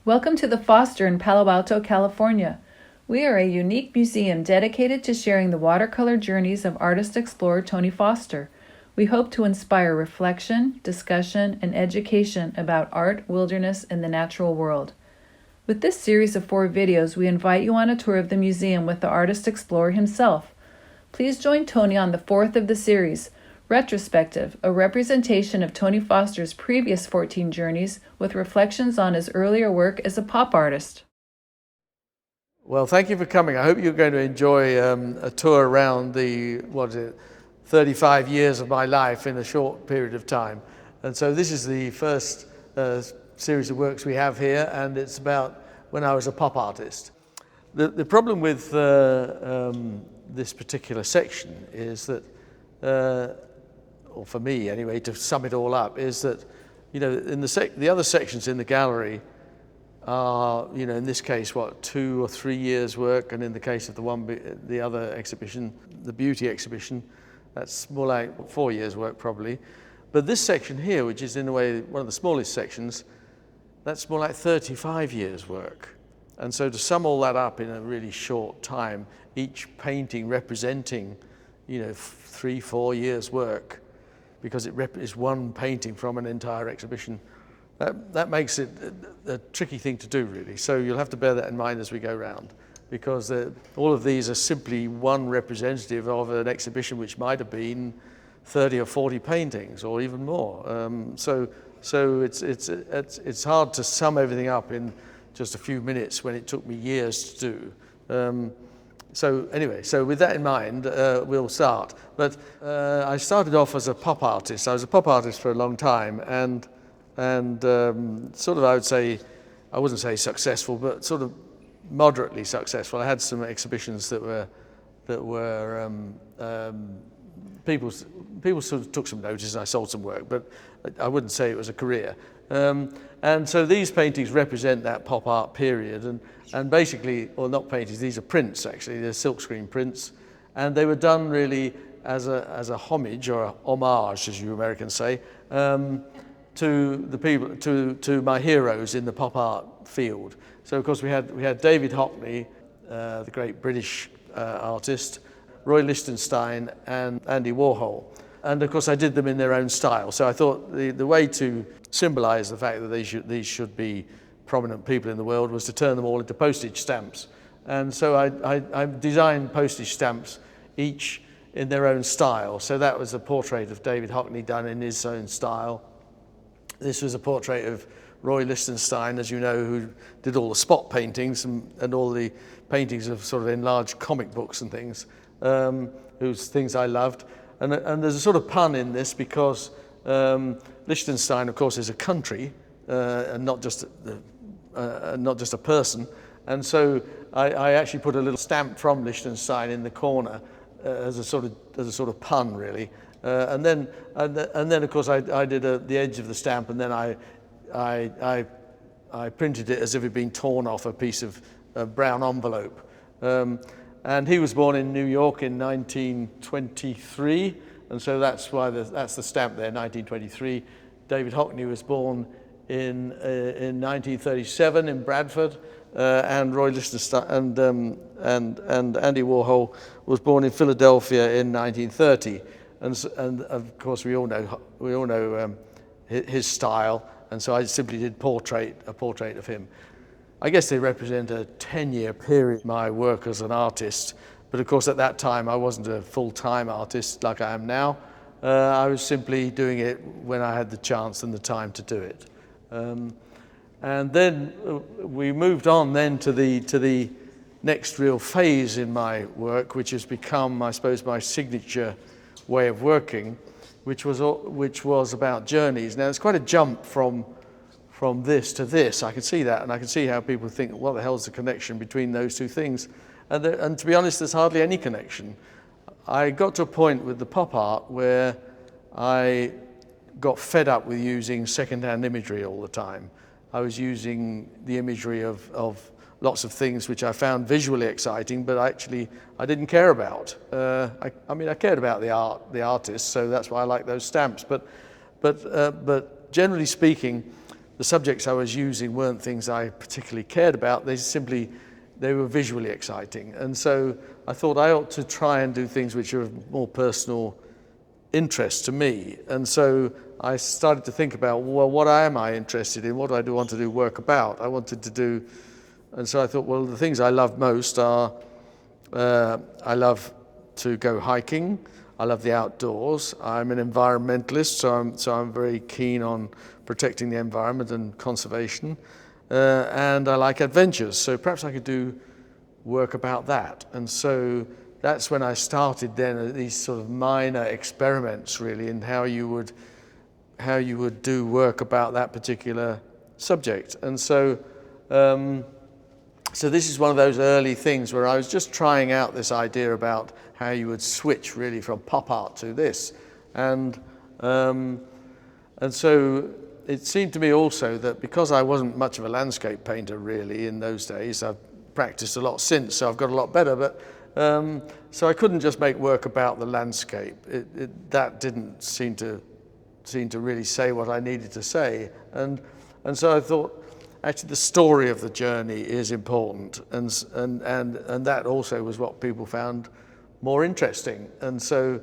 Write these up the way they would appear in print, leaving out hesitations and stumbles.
Welcome to the Foster in Palo Alto, California. We are a unique museum dedicated to sharing the watercolor journeys of artist-explorer Tony Foster. We hope to inspire reflection, discussion, and education about art, wilderness, and the natural world. With this series of 4 videos, we invite you on a tour of the museum with the artist-explorer himself. Please join Tony on the 4th of the series, Retrospective, a representation of Tony Foster's previous 14 journeys with reflections on his earlier work as a pop artist. Well, thank you for coming. I hope you're going to enjoy a tour around the, 35 years of my life in a short period of time. And so this is the first series of works we have here, and it's about when I was a pop artist. The problem with this particular section is that or for me anyway, to sum it all up, is that, in the other sections in the gallery are, in this case, 2 or 3 years work, and in the case of the other exhibition, the beauty exhibition, that's more like 4 years work probably. But this section here, which is in a way one of the smallest sections, that's more like 35 years work. And so to sum all that up in a really short time, each painting representing 3-4 years work, because it is one painting from an entire exhibition. That makes it a tricky thing to do, really. So you'll have to bear that in mind as we go round, because all of these are simply one representative of an exhibition which might have been 30 or 40 paintings, or even more. So it's hard to sum everything up in just a few minutes when it took me years to do. So with that in mind, we'll start. But I started off as a pop artist. I was a pop artist for a long time, and sort of, I wouldn't say successful, but sort of moderately successful. I had some exhibitions that were people sort of took some notice, and I sold some work, but I wouldn't say it was a career. And so these paintings represent that pop art period, and basically, well, not paintings, these are prints actually, they're silkscreen prints, and they were done really as a homage, or a homage, as you Americans say, to the people, to my heroes in the pop art field. So of course we had David Hockney, the great British artist, Roy Lichtenstein, and Andy Warhol. And of course I did them in their own style. So I thought the way to symbolize the fact that these should be prominent people in the world was to turn them all into postage stamps. And so I designed postage stamps, each in their own style. So that was a portrait of David Hockney done in his own style. This was a portrait of Roy Lichtenstein, as you know, who did all the spot paintings and all the paintings of sort of enlarged comic books and things, whose things I loved. And there's a sort of pun in this, because Liechtenstein, of course, is a country and not just a person. And so I actually put a little stamp from Liechtenstein in the corner as a sort of pun, really. And then of course I did the edge of the stamp, and then I printed it as if it had been torn off a piece of brown envelope. And he was born in New York in 1923, and so that's why that's the stamp there, 1923. David Hockney was born in 1937 in Bradford, and Roy Lichtenstein and Andy Warhol was born in Philadelphia in 1930. And of course we all know his style, and so I simply did a portrait of him. I guess they represent a 10-year period, my work as an artist, but of course at that time I wasn't a full-time artist like I am now. I was simply doing it when I had the chance and the time to do it. And then we moved on then to the next real phase in my work, which has become, I suppose, my signature way of working, which was about journeys. Now it's quite a jump from this to this. I can see that, and I can see how people think, what the hell's the connection between those two things? And to be honest, there's hardly any connection. I got to a point with the pop art where I got fed up with using second-hand imagery all the time. I was using the imagery of lots of things which I found visually exciting, but actually I didn't care about. I mean, I cared about the artist, so that's why I like those stamps. But generally speaking, the subjects I was using weren't things I particularly cared about. They were visually exciting. And so I thought I ought to try and do things which are of more personal interest to me. And so I started to think about, well, what am I interested in? What do I want to do work about? And so I thought, well, the things I love most are, I love to go hiking. I love the outdoors. I'm an environmentalist, so I'm very keen on protecting the environment and conservation. And I like adventures, so perhaps I could do work about that. And so that's when I started then these sort of minor experiments really in how you would do work about that particular subject. And so so this is one of those early things where I was just trying out this idea about how you would switch really from pop art to this. And so it seemed to me also that because I wasn't much of a landscape painter really in those days, I've practiced a lot since, so I've got a lot better, but so I couldn't just make work about the landscape. That didn't seem to really say what I needed to say. And so I thought, actually the story of the journey is important, and that also was what people found more interesting. And so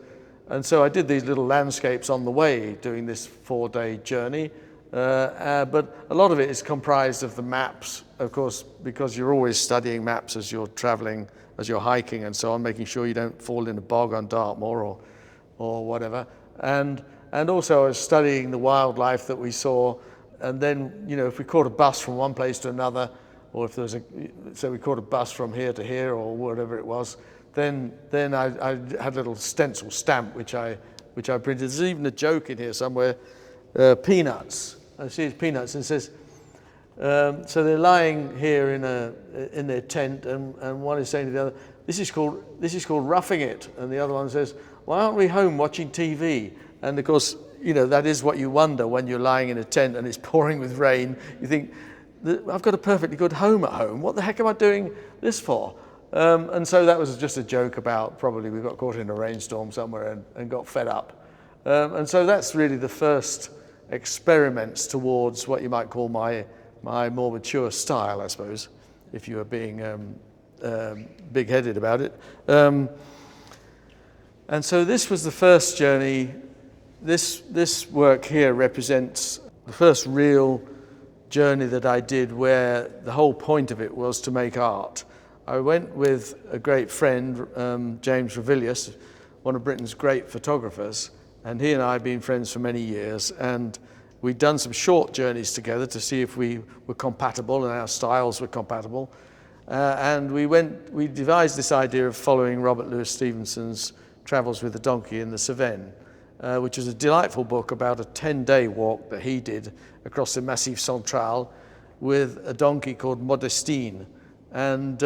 I did these little landscapes on the way doing this 4-day journey, but a lot of it is comprised of the maps, of course, because you're always studying maps as you're traveling, as you're hiking and so on, making sure you don't fall in a bog on Dartmoor or whatever. And also I was studying the wildlife that we saw. And then, if we caught a bus from one place to another, or if there was so we caught a bus from here to here, or whatever it was, then I had a little stencil stamp which I printed. There's even a joke in here somewhere. Peanuts. I see it's peanuts, and it says. So they're lying here in their tent, and one is saying to the other, "This is called roughing it," and the other one says, "Why aren't we home watching TV?" And of course, that is what you wonder when you're lying in a tent and it's pouring with rain. You think, I've got a perfectly good home at home. What the heck am I doing this for? And so that was just a joke about probably we got caught in a rainstorm somewhere and got fed up. And so that's really the first experiments towards what you might call my more mature style, I suppose, if you were being big-headed about it. And so this was the first journey. This work here represents the first real journey that I did where the whole point of it was to make art. I went with a great friend, James Revilius, one of Britain's great photographers, and he and I have been friends for many years, and we'd done some short journeys together to see if we were compatible and our styles were compatible. And we devised this idea of following Robert Louis Stevenson's Travels with a Donkey in the Cevennes, which is a delightful book about a 10-day walk that he did across the Massif Central with a donkey called Modestine. And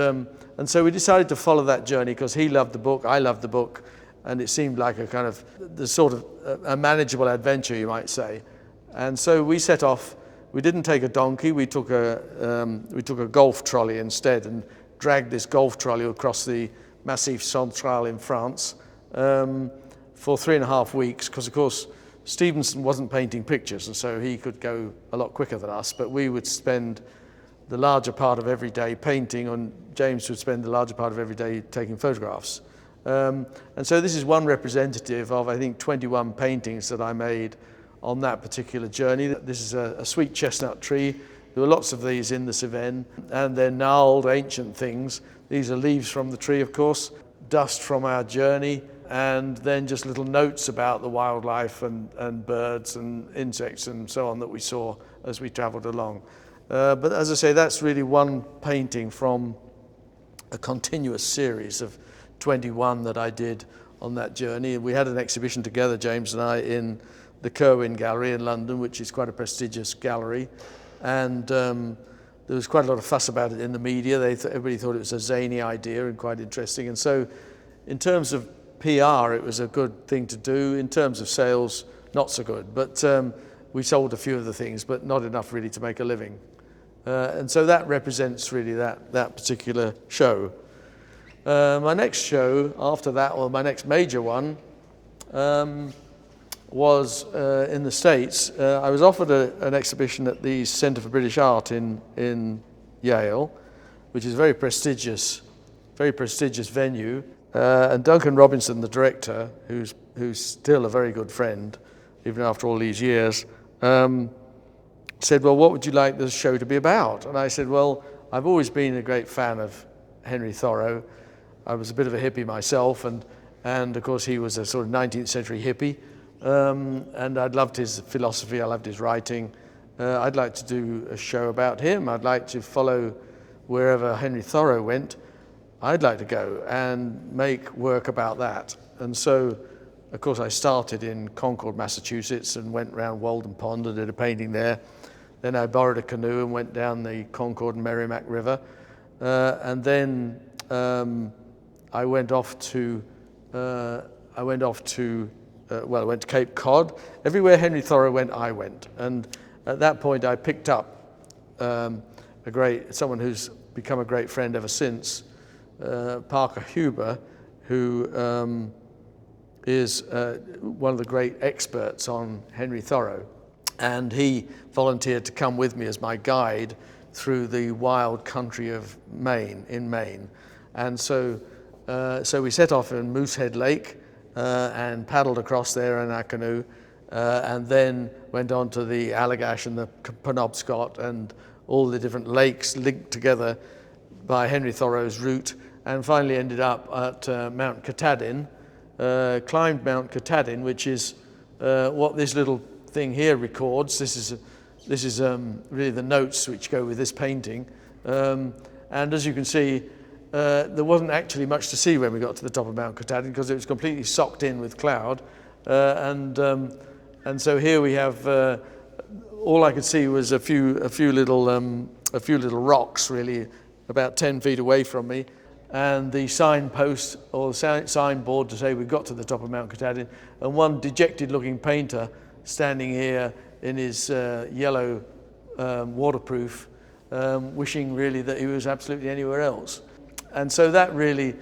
so we decided to follow that journey because he loved the book, I loved the book, and it seemed like a kind of the sort of a manageable adventure, you might say. And so we set off. We didn't take a donkey. We took a golf trolley instead and dragged this golf trolley across the Massif Central in France for 3.5 weeks, because of course Stevenson wasn't painting pictures, and so he could go a lot quicker than us, but we would spend the larger part of every day painting, and James would spend the larger part of every day taking photographs. And so this is one representative of, I think, 21 paintings that I made on that particular journey. This is a sweet chestnut tree. There were lots of these in the Cevennes, and they're gnarled, ancient things. These are leaves from the tree, of course, dust from our journey, and then just little notes about the wildlife and birds and insects and so on that we saw as we traveled along. But as I say, that's really one painting from a continuous series of 21 that I did on that journey. We had an exhibition together, James and I, in the Kerwin Gallery in London, which is quite a prestigious gallery. And there was quite a lot of fuss about it in the media. Everybody thought it was a zany idea and quite interesting. And so in terms of PR, it was a good thing to do. In terms of sales, not so good. But we sold a few of the things, but not enough really to make a living. And so that represents really that particular show. My next show after that, or my next major one, was in the States. I was offered an exhibition at the Centre for British Art in Yale, which is a very prestigious venue. And Duncan Robinson, the director, who's still a very good friend, even after all these years, said, well, what would you like the show to be about? And I said, well, I've always been a great fan of Henry Thoreau. I was a bit of a hippie myself, and of course he was a sort of 19th century hippie. And I'd loved his philosophy, I loved his writing. I'd like to do a show about him. I'd like to follow wherever Henry Thoreau went. I'd like to go and make work about that. And so, of course, I started in Concord, Massachusetts, and went around Walden Pond and did a painting there. Then I borrowed a canoe and went down the Concord and Merrimack River. And then I went off to Cape Cod. Everywhere Henry Thoreau went, I went. And at that point, I picked up someone who's become a great friend ever since, Parker Huber, who is one of the great experts on Henry Thoreau. And he volunteered to come with me as my guide through the wild country of Maine, in Maine. And so we set off in Moosehead Lake and paddled across there in our canoe, and then went on to the Allagash and the Penobscot and all the different lakes linked together by Henry Thoreau's route, and finally ended up at Mount Katahdin, climbed Mount Katahdin, which is what this little thing here records. This is really the notes which go with this painting. And as you can see, there wasn't actually much to see when we got to the top of Mount Katahdin because it was completely socked in with cloud. And so here we have, all I could see was a few little rocks, really, about 10 feet away from me, and the signpost or signboard to say we got to the top of Mount Katahdin, and one dejected-looking painter standing here in his yellow waterproof, wishing really that he was absolutely anywhere else. And so that really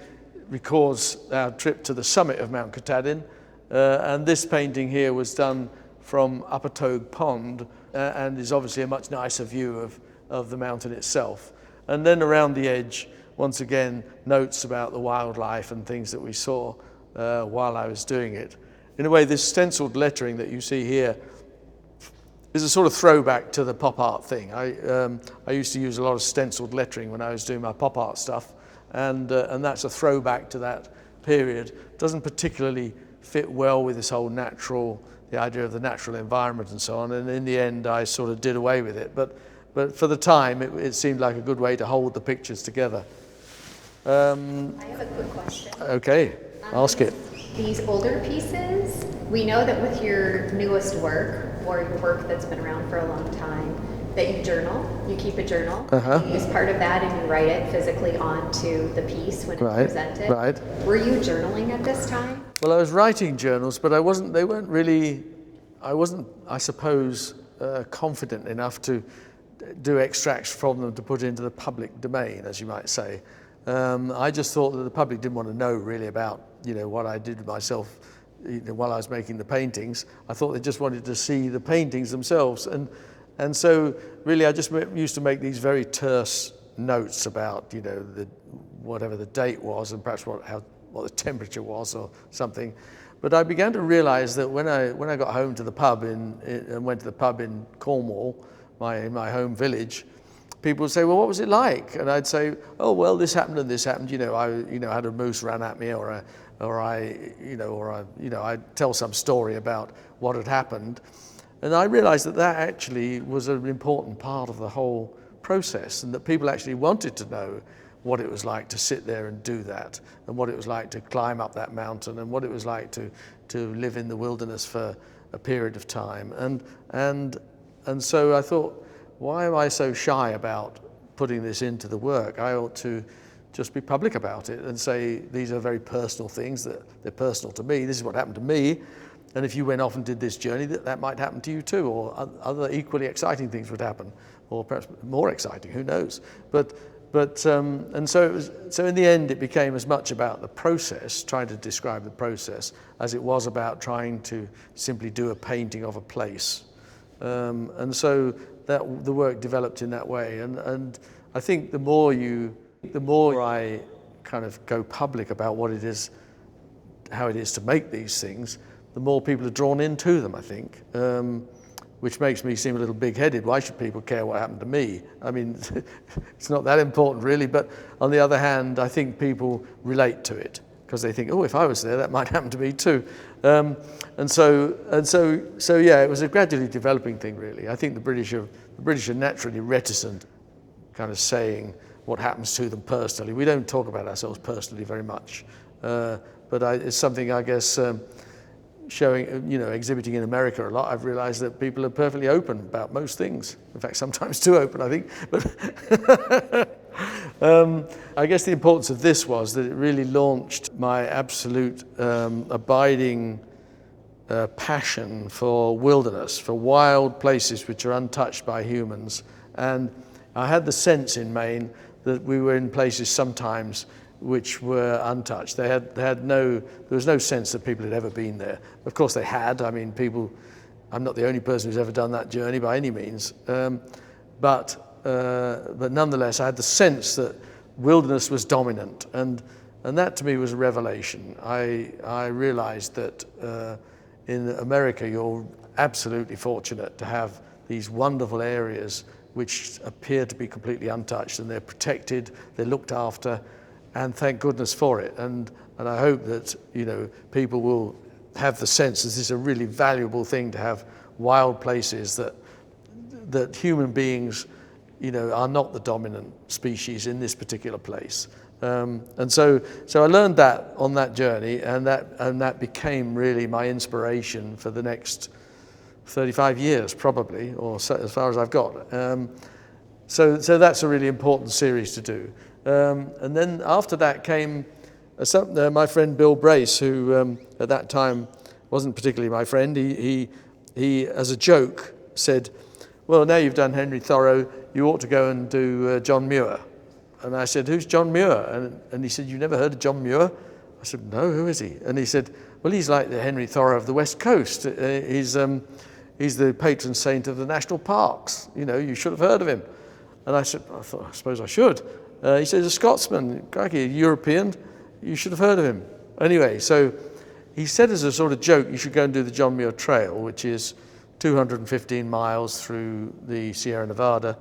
records our trip to the summit of Mount Katahdin. And this painting here was done from Upper Togue Pond and is obviously a much nicer view of the mountain itself. And then around the edge, once again, notes about the wildlife and things that we saw while I was doing it. In a way, this stenciled lettering that you see here is a sort of throwback to the pop art thing. I used to use a lot of stenciled lettering when I was doing my pop art stuff, and that's a throwback to that period. Doesn't particularly fit well with this whole the idea of the natural environment and so on, and in the end I sort of did away with it. But for the time, it seemed like a good way to hold the pictures together. I have a quick question. Okay, ask it. These older pieces, we know that with your newest work, or your work that's been around for a long time, that you journal, you keep a journal. Uh-huh. You use part of that and you write it physically onto the piece when it's presented. Right. Were you journaling at this time? Well, I was writing journals, but I wasn't, I suppose, confident enough to do extracts from them to put into the public domain, as you might say. I just thought that the public didn't want to know really about, what I did myself while I was making the paintings. I thought they just wanted to see the paintings themselves. And so really I just used to make these very terse notes about, whatever the date was and perhaps what the temperature was or something. But I began to realize that when I got home to the pub and went to the pub in Cornwall, my home village, people would say, well, what was it like? And I'd say, oh, well, this happened and this happened. I had a moose run at me, or I'd tell some story about what had happened. And I realized that actually was an important part of the whole process, and that people actually wanted to know what it was like to sit there and do that, and what it was like to climb up that mountain, and what it was like to live in the wilderness for a period of time. And so I thought, why am I so shy about putting this into the work? I ought to just be public about it and say these are very personal things, that they're personal to me. This is what happened to me. And if you went off and did this journey, that might happen to you too, or other equally exciting things would happen, or perhaps more exciting, who knows. But And so it was, so in the end it became as much about the process, trying to describe the process, as it was about trying to simply do a painting of a place. And so that the work developed in that way. And I think the more I kind of go public about what it is, how it is to make these things, the more people are drawn into them, I think. Which makes me seem a little big-headed. Why should people care what happened to me? I mean, it's not that important really, but on the other hand, I think people relate to it because they think, oh, if I was there, that might happen to me too. And so yeah, it was a gradually developing thing really. I think the British are naturally reticent, kind of saying what happens to them personally. We don't talk about ourselves personally very much, but it's something I guess, showing, exhibiting in America a lot, I've realized that people are perfectly open about most things. In fact, sometimes too open, I think. But I guess the importance of this was that it really launched my absolute abiding passion for wilderness, for wild places which are untouched by humans. And I had the sense in Maine that we were in places sometimes which were untouched. There was no sense that people had ever been there. Of course they had. I mean, I'm not the only person who's ever done that journey by any means. But nonetheless, I had the sense that wilderness was dominant, and that to me was a revelation. I realized that in America, you're absolutely fortunate to have these wonderful areas which appear to be completely untouched, and they're protected, they're looked after, and thank goodness for it. And I hope that people will have the sense that this is a really valuable thing to have wild places that human beings are not the dominant species in this particular place. And so I learned that on that journey, and that became really my inspiration for the next 35 years probably, or so, as far as I've got. So that's a really important series to do. And then after that came my friend Bill Brace, who at that time wasn't particularly my friend. He as a joke said, well, now you've done Henry Thoreau, you ought to go and do John Muir. And I said, who's John Muir? And he said, you never heard of John Muir? I said, no, who is he? And he said, well, he's like the Henry Thoreau of the West Coast. He's the patron saint of the national parks. You should have heard of him. And I said, I suppose I should. He said, he's a Scotsman, crikey, a European, you should have heard of him. Anyway, so he said as a sort of joke, you should go and do the John Muir Trail, which is 215 miles through the Sierra Nevada,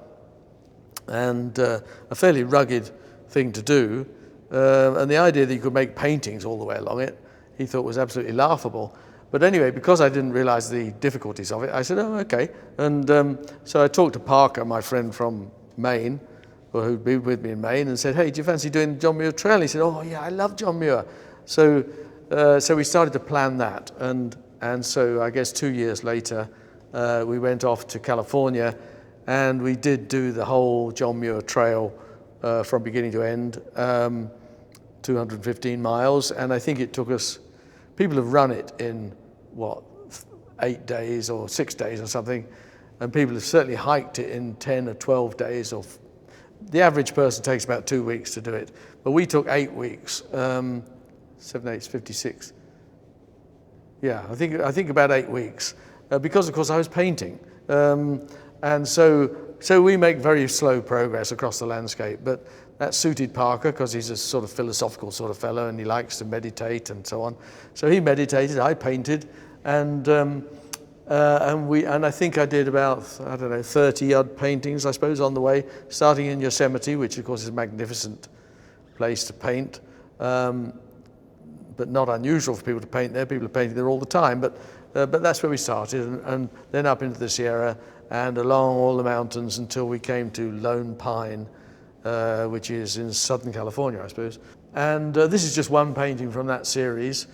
and a fairly rugged thing to do. And the idea that you could make paintings all the way along it, he thought was absolutely laughable. But anyway, because I didn't realize the difficulties of it, I said, oh, okay. And so I talked to Parker, my friend from Maine, or who'd been with me in Maine, and said, hey, do you fancy doing the John Muir Trail? And he said, oh yeah, I love John Muir. So we started to plan that. And so I guess 2 years later, we went off to California, and we did do the whole John Muir Trail from beginning to end, 215 miles. And I think it took us, people have run it in, 8 days or 6 days or something, and people have certainly hiked it in 10 or 12 days, or the average person takes about 2 weeks to do it. But we took 8 weeks, 7, 8, 56. Yeah, I think about 8 weeks, because of course I was painting. And so we make very slow progress across the landscape, but that suited Parker because he's a sort of philosophical sort of fellow and he likes to meditate and so on. So he meditated, I painted, and I think I did about, 30 odd paintings, I suppose, on the way, starting in Yosemite, which of course is a magnificent place to paint, but not unusual for people to paint there. People are painting there all the time, but that's where we started, and then up into the Sierra and along all the mountains until we came to Lone Pine, which is in Southern California, I suppose. And this is just one painting from that series.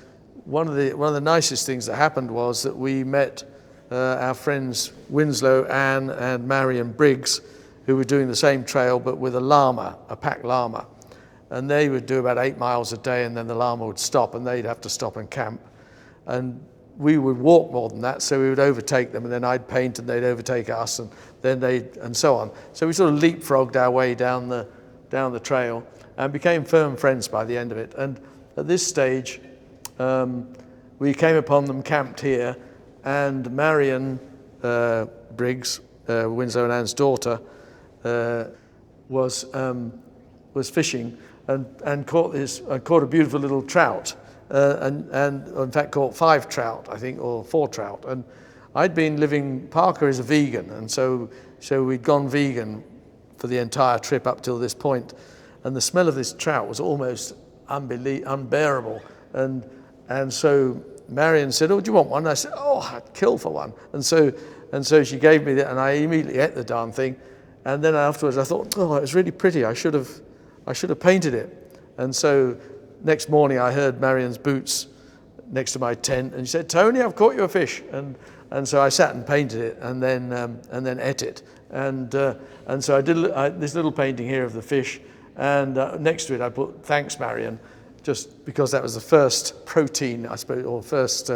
One of the nicest things that happened was that we met our friends Winslow, Ann, and Marion Briggs, who were doing the same trail but with a llama, a pack llama. And they would do about 8 miles a day, and then the llama would stop, and they'd have to stop and camp. And we would walk more than that, so we would overtake them, and then I'd paint and they'd overtake us, and then and so on. So we sort of leapfrogged our way down the down the trail, and became firm friends by the end of it. And at this stage, we came upon them camped here, and Marion Briggs, Winslow and Anne's daughter, was fishing and caught a beautiful little trout, and in fact caught 5 trout, I think, or 4 trout. And I'd been living. Parker is a vegan, and so we'd gone vegan for the entire trip up till this point, and the smell of this trout was almost unbearable. And so Marion said, "Oh, do you want one?" And I said, "Oh, I'd kill for one." And so she gave me that, and I immediately ate the darn thing. And then afterwards, I thought, "Oh, it was really pretty. I should have painted it." And so next morning, I heard Marion's boots next to my tent, and she said, "Tony, I've caught you a fish." And so I sat and painted it, and then ate it. And so I did this little painting here of the fish, and next to it I put "Thanks, Marion," just because that was the first protein, I suppose, or first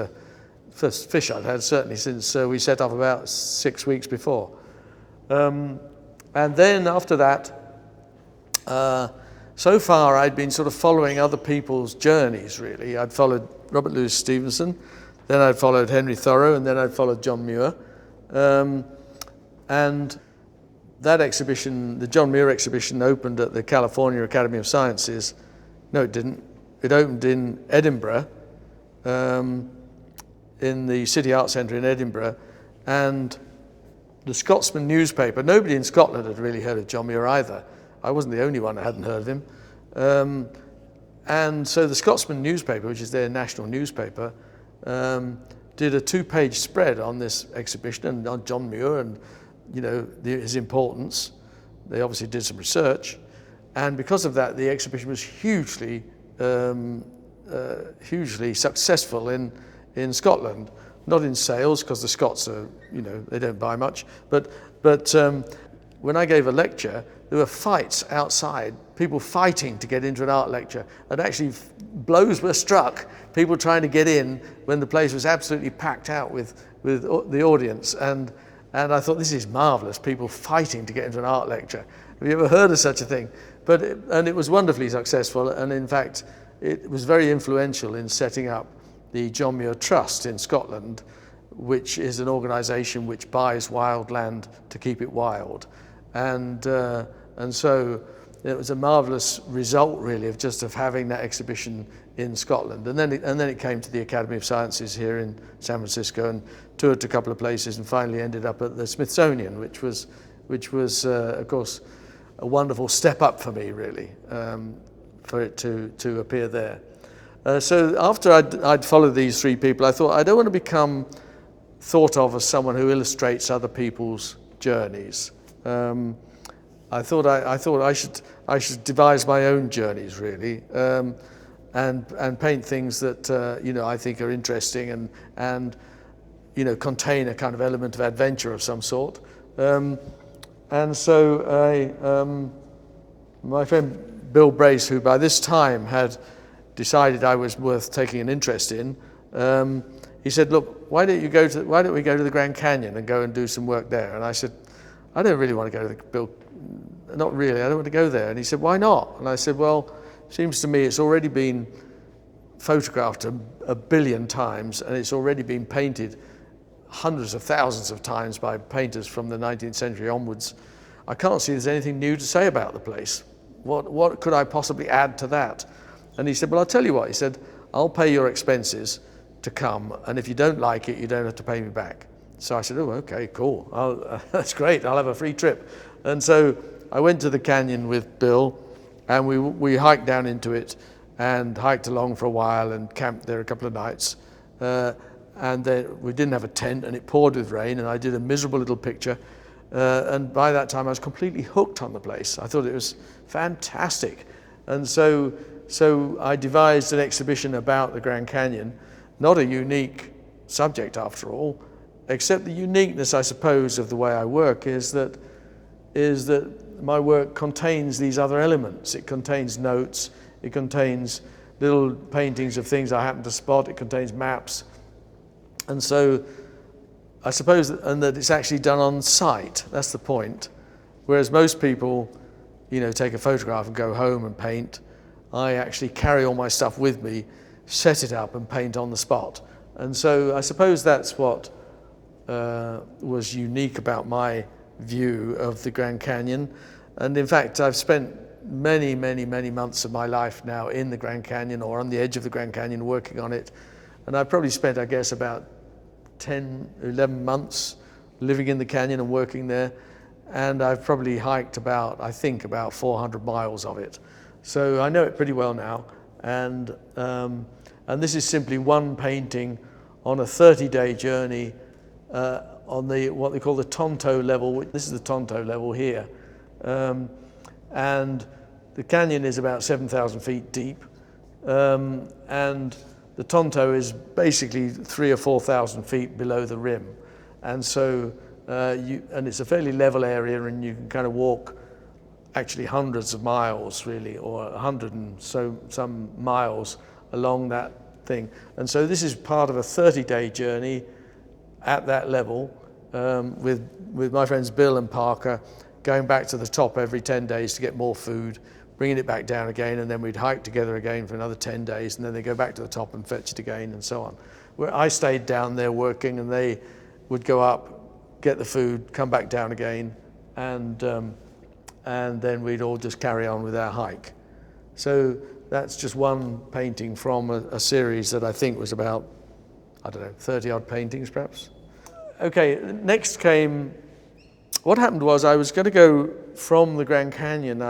fish I'd had, certainly since we set off about 6 weeks before. And then after that, so far I'd been sort of following other people's journeys, really. I'd followed Robert Louis Stevenson, then I'd followed Henry Thoreau, and then I'd followed John Muir. And that exhibition, the John Muir exhibition, opened at the California Academy of Sciences. No, it didn't. It opened in Edinburgh, in the City Art Centre in Edinburgh, and the Scotsman newspaper, nobody in Scotland had really heard of John Muir either. I wasn't the only one that hadn't heard of him. And so the Scotsman newspaper, which is their national newspaper, did a 2-page spread on this exhibition and on John Muir and, his importance. They obviously did some research. And because of that, the exhibition was hugely successful in Scotland. Not in sales, because the Scots are, they don't buy much. But when I gave a lecture, there were fights outside, people fighting to get into an art lecture. And actually, blows were struck, people trying to get in when the place was absolutely packed out with the audience. And I thought, this is marvelous, people fighting to get into an art lecture. Have you ever heard of such a thing? And it was wonderfully successful. And in fact, it was very influential in setting up the John Muir Trust in Scotland, which is an organisation which buys wild land to keep it wild. And so it was a marvellous result, really, of having that exhibition in Scotland. And then it came to the Academy of Sciences here in San Francisco, and toured to a couple of places, and finally ended up at the Smithsonian, which was of course a wonderful step up for me, really, for it to appear there. So after I'd followed these 3 people, I thought, I don't want to become thought of as someone who illustrates other people's journeys. I thought I should devise my own journeys, really, and paint things that I think are interesting and contain a kind of element of adventure of some sort. And so my friend Bill Brace, who by this time had decided I was worth taking an interest in, he said, "Look, why don't we go to the Grand Canyon and go and do some work there?" And I said, "I don't really want to go to not really, I don't want to go there." And he said, "Why not?" And I said, "Well, it seems to me it's already been photographed a billion times, and it's already been painted hundreds of thousands of times by painters from the 19th century onwards. I can't see there's anything new to say about the place. What could I possibly add to that?" And he said, "Well, I'll tell you what." He said, "I'll pay your expenses to come, and if you don't like it, you don't have to pay me back." So I said, "Oh, okay, cool. That's great. I'll have a free trip." And so I went to the canyon with Bill, and we hiked down into it and hiked along for a while and camped there a couple of nights. And then we didn't have a tent, and it poured with rain, and I did a miserable little picture. And by that time, I was completely hooked on the place. I thought it was fantastic. And so I devised an exhibition about the Grand Canyon, not a unique subject after all, except the uniqueness, I suppose, of the way I work is that my work contains these other elements. It contains notes, it contains little paintings of things I happen to spot, it contains maps. And so I suppose that it's actually done on site, that's the point. Whereas most people take a photograph and go home and paint. I actually carry all my stuff with me, set it up and paint on the spot. And so I suppose that's what was unique about my view of the Grand Canyon. And in fact, I've spent many, many, many months of my life now in the Grand Canyon or on the edge of the Grand Canyon working on it. And I've probably spent, I guess, about 10, 11 months living in the canyon and working there. And I've probably hiked about 400 miles of it. So I know it pretty well now. And this is simply one painting on a 30-day journey on what they call the Tonto Level. This is the Tonto Level here. And the canyon is about 7,000 feet deep. And the Tonto is basically 3,000 or 4,000 feet below the rim. And so, and it's a fairly level area, and you can kind of walk actually hundreds of miles really, or 100 and some miles along that thing. And so this is part of a 30-day journey at that level with my friends Bill and Parker, going back to the top every 10 days to get more food, bringing it back down again, and then we'd hike together again for another 10 days, and then they go back to the top and fetch it again, and so on. Where I stayed down there working, and they would go up, get the food, come back down again, and then we'd all just carry on with our hike. So that's just one painting from a series that I think was about, 30 odd paintings perhaps. Okay, next came, what happened was I was going to go from the Grand Canyon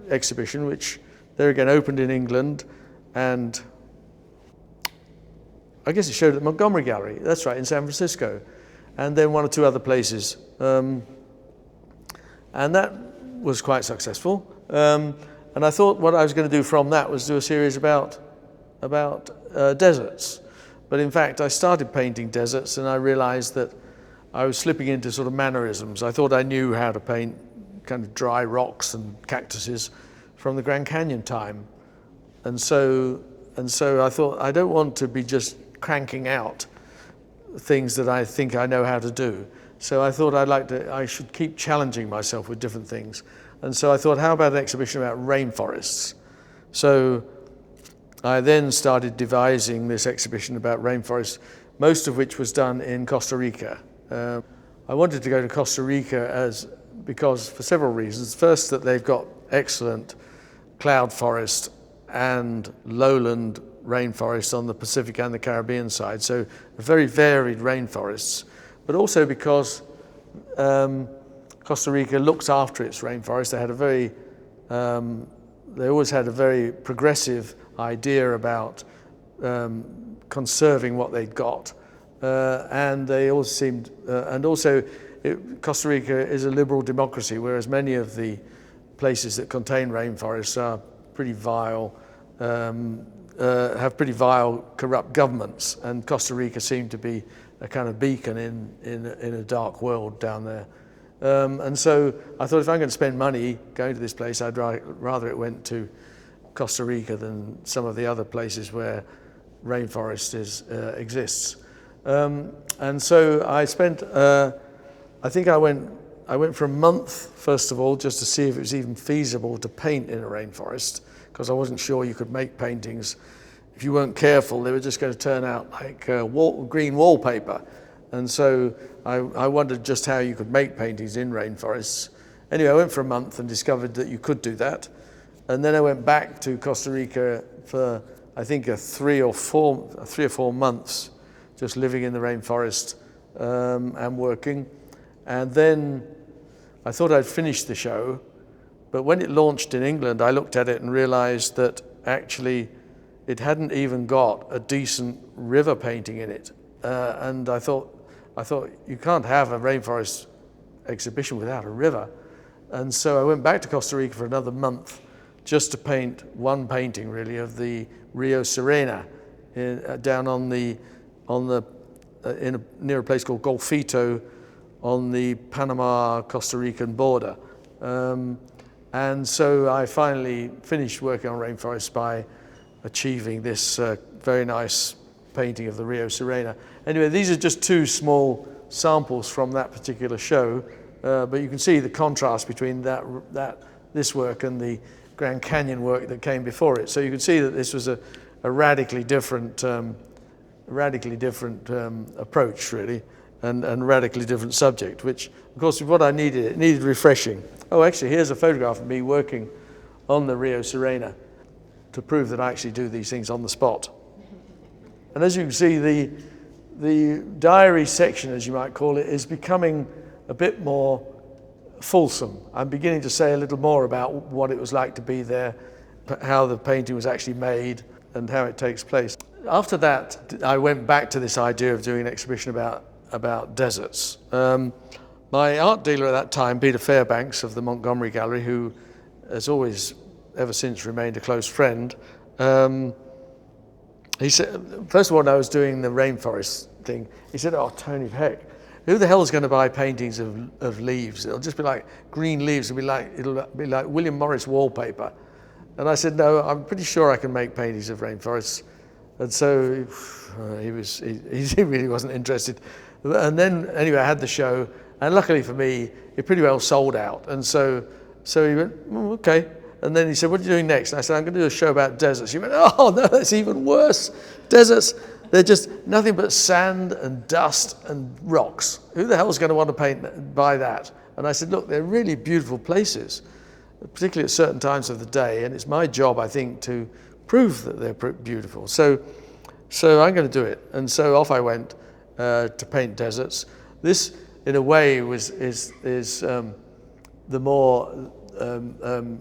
exhibition, which there again opened in England, and I guess it showed at the Montgomery Gallery, that's right, in San Francisco, and then one or two other places. And that was quite successful. And I thought what I was going to do from that was do a series about deserts. But in fact, I started painting deserts, and I realized that I was slipping into sort of mannerisms. I thought I knew how to paint kind of dry rocks and cactuses from the Grand Canyon time. And so I thought, I don't want to be just cranking out things that I think I know how to do. So I thought I should keep challenging myself with different things. And so I thought, how about an exhibition about rainforests? So I then started devising this exhibition about rainforests, most of which was done in Costa Rica. I wanted to go to Costa Rica because for several reasons. First, that they've got excellent cloud forest and lowland rainforests on the Pacific and the Caribbean side, so very varied rainforests, but also because Costa Rica looks after its rainforest. They always had a very progressive idea about conserving what they'd got, and they all seemed, Costa Rica is a liberal democracy, whereas many of the places that contain rainforests are pretty vile, have pretty vile, corrupt governments, and Costa Rica seemed to be a kind of beacon in a dark world down there. And so I thought, if I'm going to spend money going to this place, I'd rather it went to Costa Rica than some of the other places where rainforest exists. And so I spent, I think I went for a month, first of all, just to see if it was even feasible to paint in a rainforest, because I wasn't sure you could make paintings. If you weren't careful, they were just going to turn out like green wallpaper. And so I wondered just how you could make paintings in rainforests. Anyway, I went for a month and discovered that you could do that. And then I went back to Costa Rica for, I think, 3 or 4 months, just living in the rainforest and working. And then I thought I'd finished the show, but when it launched in England, I looked at it and realized that actually it hadn't even got a decent river painting in it. And I thought you can't have a rainforest exhibition without a river. And so I went back to Costa Rica for another month just to paint one painting really of the Rio Serena down near a place called Golfito on the Panama-Costa Rican border. And so I finally finished working on rainforests by achieving this very nice painting of the Rio Serena. Anyway, these are just 2 small samples from that particular show, but you can see the contrast between that this work and the Grand Canyon work that came before it. So you can see that this was a radically different approach, really, and radically different subject, which, of course, is what I needed. It needed refreshing. Oh, actually, here's a photograph of me working on the Rio Serena to prove that I actually do these things on the spot. And as you can see, the diary section, as you might call it, is becoming a bit more fulsome. I'm beginning to say a little more about what it was like to be there, how the painting was actually made, and how it takes place. After that, I went back to this idea of doing an exhibition about deserts. My art dealer at that time, Peter Fairbanks of the Montgomery Gallery, who has always, ever since, remained a close friend, he said, first of all, when I was doing the rainforest thing, he said, "Oh, Tony, heck, who the hell is going to buy paintings of leaves? It'll just be like green leaves. It'll be like William Morris wallpaper." And I said, "No, I'm pretty sure I can make paintings of rainforests." And so he really wasn't interested. And then anyway, I had the show, and luckily for me, it pretty well sold out. And so he went, "Okay." And then he said, "What are you doing next?" And I said, "I'm going to do a show about deserts." He went, "Oh no, that's even worse. Deserts, they're just nothing but sand and dust and rocks. Who the hell is going to want to buy that?" And I said, "Look, they're really beautiful places, particularly at certain times of the day, and it's my job, I think, to prove that they're beautiful. So I'm going to do it." And so off I went to paint deserts. This, in a way, is the more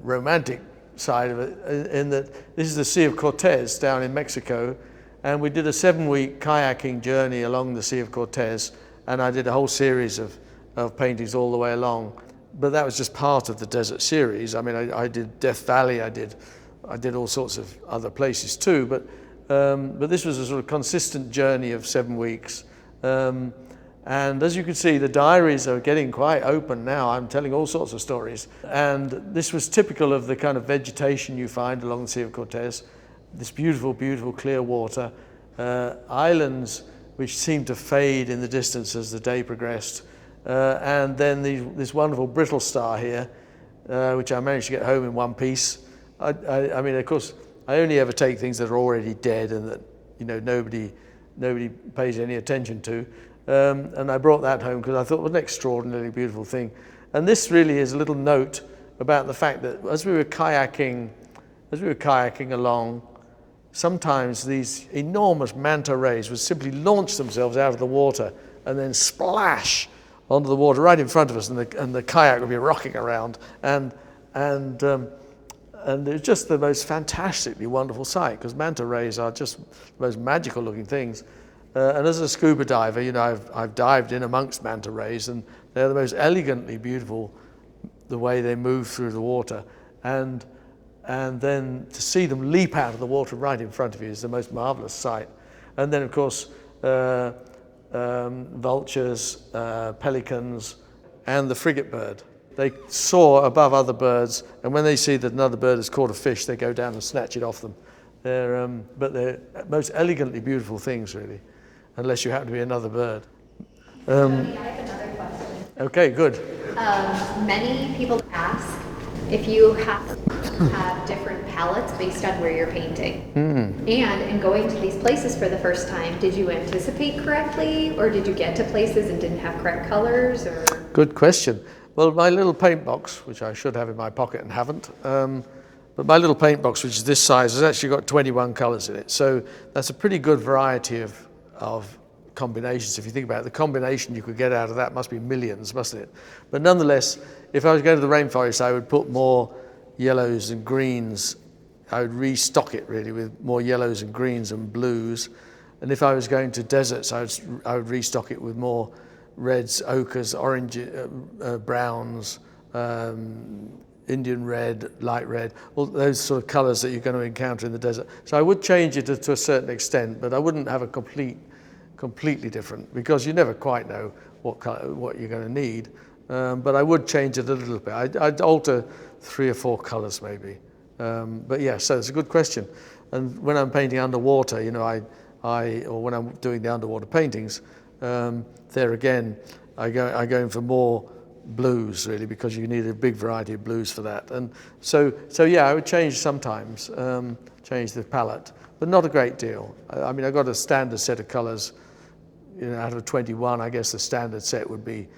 romantic side of it, in that this is the Sea of Cortez down in Mexico, and we did a 7-week kayaking journey along the Sea of Cortez, and I did a whole series of paintings all the way along. But that was just part of the desert series. I mean, I did Death Valley, I did all sorts of other places too, but this was a sort of consistent journey of 7 weeks. And as you can see, the diaries are getting quite open now. I'm telling all sorts of stories. And this was typical of the kind of vegetation you find along the Sea of Cortez. This beautiful, beautiful clear water. Islands which seemed to fade in the distance as the day progressed. And then this wonderful brittle star here, which I managed to get home in one piece. I mean, of course, I only ever take things that are already dead and that, you know, nobody pays any attention to. And I brought that home because I thought it was an extraordinarily beautiful thing. And this really is a little note about the fact that as we were kayaking along, sometimes these enormous manta rays would simply launch themselves out of the water and then splash onto the water right in front of us, and the kayak would be rocking around, and it was just the most fantastically wonderful sight, because manta rays are just the most magical looking things. And as a scuba diver, you know, I've dived in amongst manta rays, and they're the most elegantly beautiful, the way they move through the water, and then to see them leap out of the water right in front of you is the most marvelous sight. And then, of course, vultures, pelicans, and the frigate bird. They soar above other birds, and when they see that another bird has caught a fish, they go down and snatch it off them. But they're most elegantly beautiful things, really, unless you happen to be another bird. Tony, I have another question. Okay, good. Many people ask if you have to have different palettes based on where you're painting. And in going to these places for the first time, did you anticipate correctly, or did you get to places and didn't have correct colors? Or Good question. Well, my little paint box, which I should have in my pocket and haven't, but my little paint box, which is this size, has actually got 21 colors in it. So that's a pretty good variety of combinations. If you think about it, the combination you could get out of that must be millions, mustn't it? But nonetheless, if I was going to the rainforest, I would put more yellows and greens. I would restock it really with more yellows and greens and blues. And if I was going to deserts, I would restock it with more reds, ochres, orange, browns, Indian red, light red, all those sort of colors that you're going to encounter in the desert. So I would change it to a certain extent, but I wouldn't have a completely different, because you never quite know what you're going to need. But I would change it a little bit. I'd alter 3 or 4 colors maybe. But yeah, so it's a good question. And when I'm painting underwater, you know, or when I'm doing the underwater paintings, there again, I go in for more blues really, because you need a big variety of blues for that. And so yeah, I would change sometimes, change the palette, but not a great deal. I mean, I got a standard set of colors, out of 21, I guess the standard set would be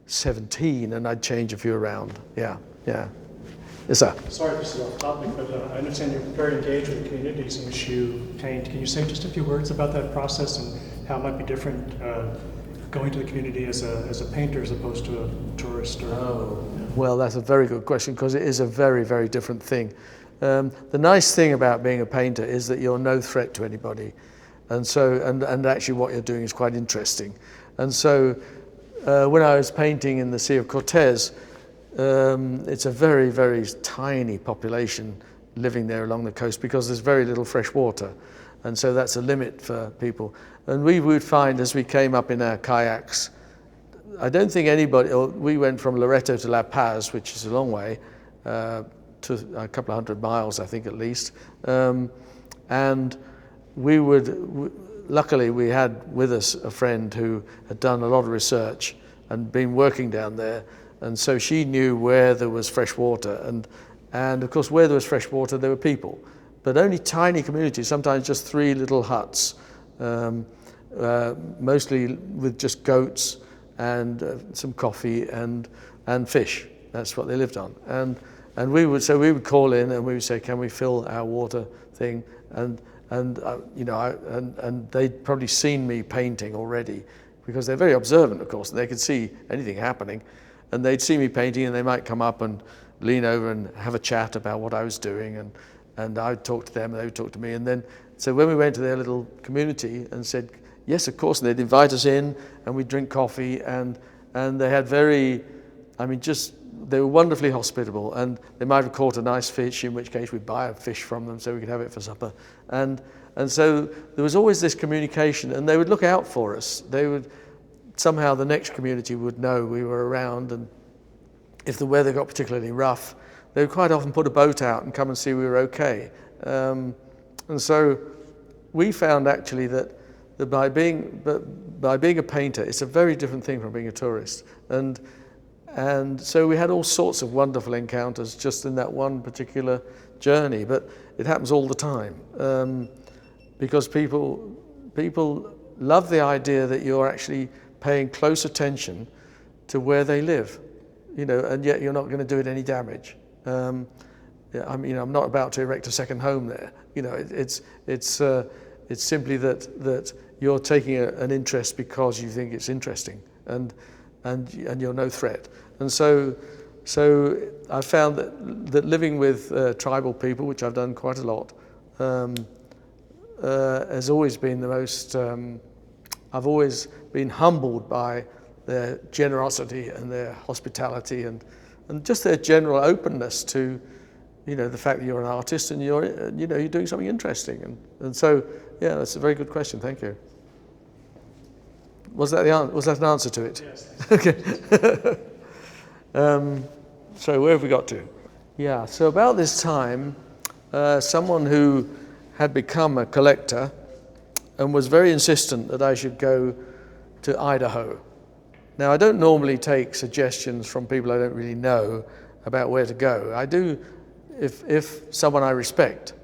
17, and I'd change a few around. Yeah. Yes, sir. Sorry, this is off topic, but I understand you're very engaged with the communities in which you paint. Can you say just a few words about that process and how it might be different going to the community as a painter as opposed to a tourist? Well, that's a very good question, because it is a very, very different thing. The nice thing about being a painter is that you're no threat to anybody, and actually what you're doing is quite interesting. And so when I was painting in the Sea of Cortez, it's a very, very tiny population living there along the coast, because there's very little fresh water, and so that's a limit for people. And we would find, as we came up in our kayaks, I don't think anybody, we went from Loreto to La Paz, which is a long way, to a couple of 100 miles, I think, at least. And we would, luckily we had with us a friend who had done a lot of research and been working down there, and so she knew where there was fresh water, and of course where there was fresh water there were people, but only tiny communities, sometimes just 3 little huts, mostly with just goats and some coffee and fish. That's what they lived on. And we would call in and we would say, can we fill our water thing? And they'd probably seen me painting already, because they're very observant, of course, and they could see anything happening. And they'd see me painting, and they might come up and lean over and have a chat about what I was doing, and I would talk to them, and they would talk to me. And then, so when we went to their little community and said, yes, of course, and they'd invite us in, and we'd drink coffee, and they had they were wonderfully hospitable, and they might have caught a nice fish, in which case we'd buy a fish from them so we could have it for supper. And so there was always this communication, and they would look out for us. Somehow the next community would know we were around, and if the weather got particularly rough, they would quite often put a boat out and come and see we were okay. And so we found actually that by being a painter, it's a very different thing from being a tourist. And so we had all sorts of wonderful encounters just in that one particular journey, but it happens all the time, because people love the idea that you're actually paying close attention to where they live, and yet you're not going to do it any damage. I'm not about to erect a second home there. It's simply that you're taking an interest because you think it's interesting, and you're no threat. And so I found that living with tribal people, which I've done quite a lot, has always been the most. I've always been humbled by their generosity and their hospitality and just their general openness to, the fact that you're an artist and you're doing something interesting. And so, yeah, that's a very good question. Thank you. Was that an answer to it? Yes. Okay. So where have we got to? Yeah. So about this time, someone who had become a collector and was very insistent that I should go to Idaho. Now, I don't normally take suggestions from people I don't really know about where to go. I do if someone I respect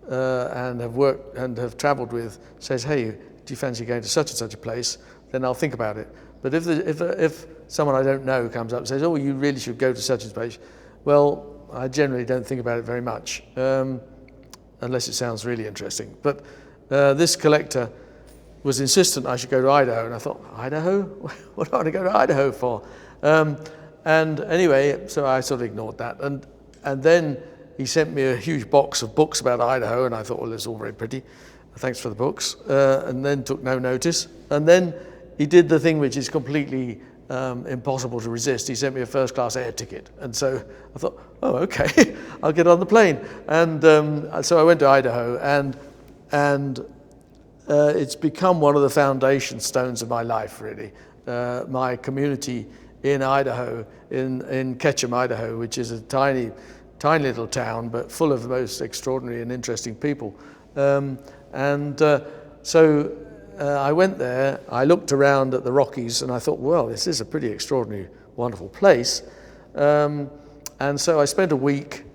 and have worked and have traveled with says, hey, do you fancy going to such and such a place, then I'll think about it. But if someone I don't know comes up and says, oh, you really should go to such and such place, well, I generally don't think about it very much, unless it sounds really interesting. But this collector was insistent I should go to Idaho, and I thought, Idaho? What do I want to go to Idaho for? And anyway, so I sort of ignored that. And then he sent me a huge box of books about Idaho, and I thought, well, it's all very pretty. Thanks for the books. And then took no notice. And then he did the thing which is completely impossible to resist. He sent me a first-class air ticket. And so I thought, oh, okay, I'll get on the plane. And so I went to Idaho, and it's become one of the foundation stones of my life, really. My community in Idaho, in Ketchum, Idaho, which is a tiny little town, but full of the most extraordinary and interesting people. So I went there, I looked around at the Rockies, and I thought, well, this is a pretty extraordinary wonderful place. And so I spent a week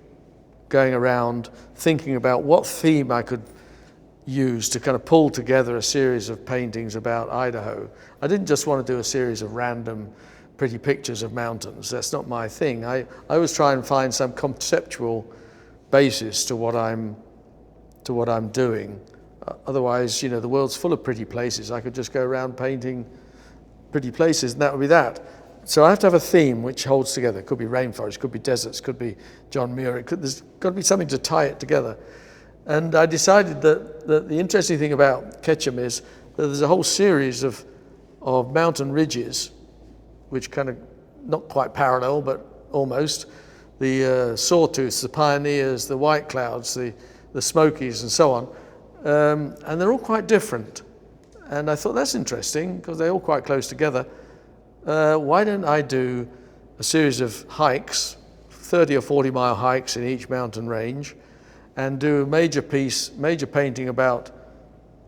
going around thinking about what theme I could use to kind of pull together a series of paintings about Idaho. I didn't just want to do a series of random pretty pictures of mountains. That's not my thing. I always try and find some conceptual basis to what I'm doing. Otherwise, you know, the world's full of pretty places. I could just go around painting pretty places and that would be that. So I have to have a theme which holds together. It could be rainforests, could be deserts, could be John Muir. There's got to be something to tie it together. And I decided that the interesting thing about Ketchum is that there's a whole series of mountain ridges, which kind of not quite parallel, but almost. The Sawtooths, the Pioneers, the White Clouds, the Smokies, and so on. And they're all quite different. And I thought that's interesting because they're all quite close together. Why don't I do a series of hikes, 30 or 40 mile hikes in each mountain range, and do a major painting about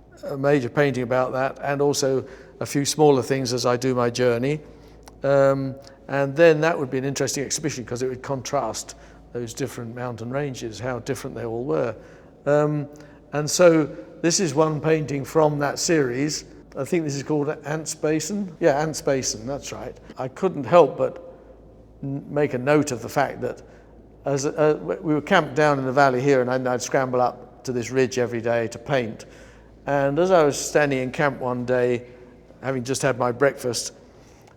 that, and also a few smaller things as I do my journey. And then that would be an interesting exhibition because it would contrast those different mountain ranges, how different they all were. And so this is one painting from that series. I think this is called Ants Basin. Yeah, Ants Basin, that's right. I couldn't help but make a note of the fact that as we were camped down in the valley here, and I'd scramble up to this ridge every day to paint. And as I was standing in camp one day, having just had my breakfast,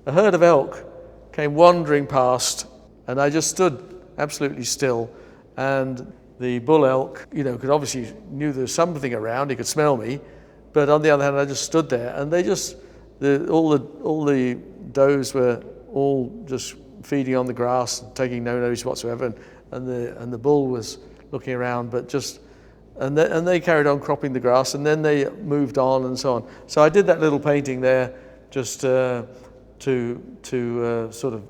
a herd of elk came wandering past, and I just stood absolutely still. And the bull elk, you know, could obviously knew there was something around. He could smell me, but on the other hand, I just stood there, and they just all the does were all just feeding on the grass, taking no notice whatsoever, and the bull was looking around, but just and they carried on cropping the grass, and then they moved on and so on. So I did that little painting there just to sort of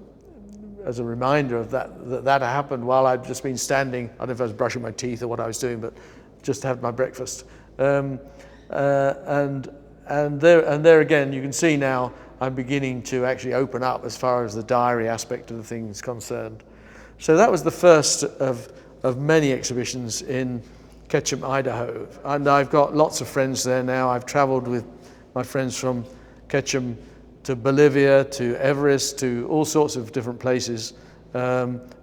as a reminder of that happened while I'd just been standing. I don't know if I was brushing my teeth or what I was doing, but just had my breakfast. And there again, you can see now I'm beginning to actually open up as far as the diary aspect of the thing is concerned. So that was the first of many exhibitions in Ketchum, Idaho. And I've got lots of friends there now. I've traveled with my friends from Ketchum to Bolivia, to Everest, to all sorts of different places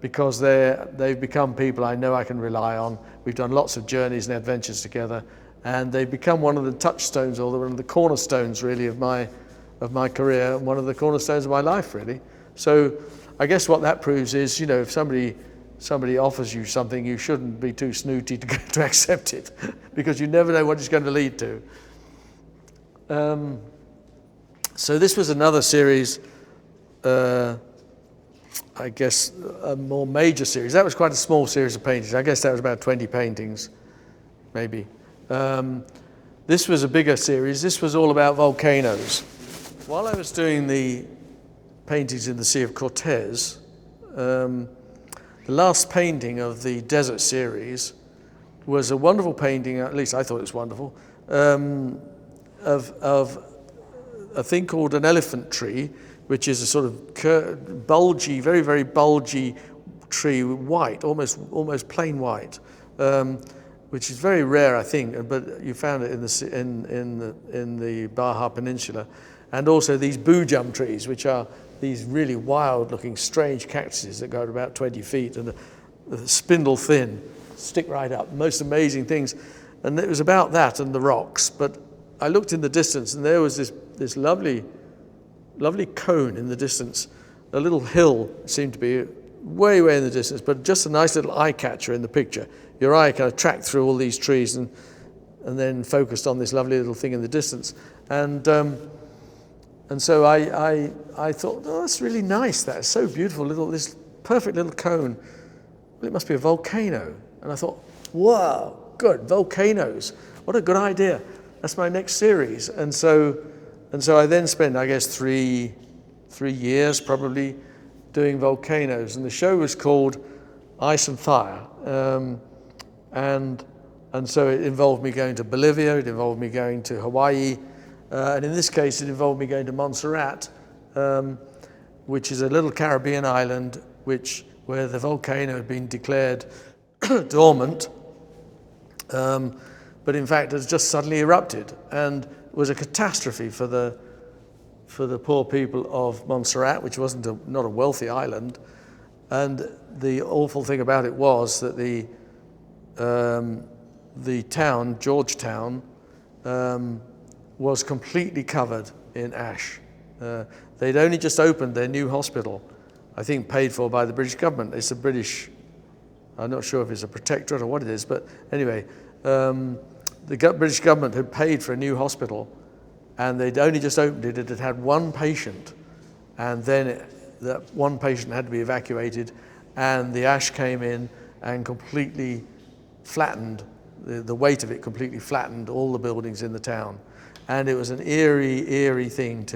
because they've become people I know I can rely on. We've done lots of journeys and adventures together, and they've become one of the touchstones, or one of the cornerstones really of my career, and one of the cornerstones of my life really. So I guess what that proves is, you know, if somebody offers you something, you shouldn't be too snooty to accept it because you never know what it's going to lead to. So this was another series, I guess a more major series. That was quite a small series of paintings. I guess that was about 20 paintings, maybe. This was a bigger series. This was all about volcanoes. While I was doing the paintings in the Sea of Cortez, the last painting of the desert series was a wonderful painting, at least I thought it was wonderful, of a thing called an elephant tree, which is a sort of bulgy, very, very bulgy tree, white, almost plain white, which is very rare, I think, but you found it in the Baja Peninsula. And also these boojum trees, which are these really wild-looking, strange cactuses that go at about 20 feet and spindle thin, stick right up, most amazing things. And it was about that and the rocks. But I looked in the distance, and there was this lovely cone in the distance, a little hill seemed to be way in the distance, but just a nice little eye catcher in the picture. Your eye kind of tracked through all these trees and then focused on this lovely little thing in the distance. And so I thought, oh, that's really nice. That's so beautiful, this perfect little cone. Well, it must be a volcano. And I thought, wow, good, volcanoes. What a good idea. That's my next series. And so I then spent, I guess, three years probably doing volcanoes. And the show was called Ice and Fire. And so it involved me going to Bolivia, it involved me going to Hawaii, and in this case it involved me going to Montserrat. which is a little Caribbean island where the volcano had been declared dormant, but in fact has just suddenly erupted and was a catastrophe for the poor people of Montserrat, which wasn't not a wealthy island. And the awful thing about it was that the town, Georgetown, was completely covered in ash. They'd only just opened their new hospital, I think paid for by the British government. It's a British, I'm not sure if it's a protectorate or what it is, but anyway, the British government had paid for a new hospital, and they'd only just opened it. It had had one patient, and then that one patient had to be evacuated, and the ash came in and completely flattened, the weight of it completely flattened all the buildings in the town. And it was an eerie thing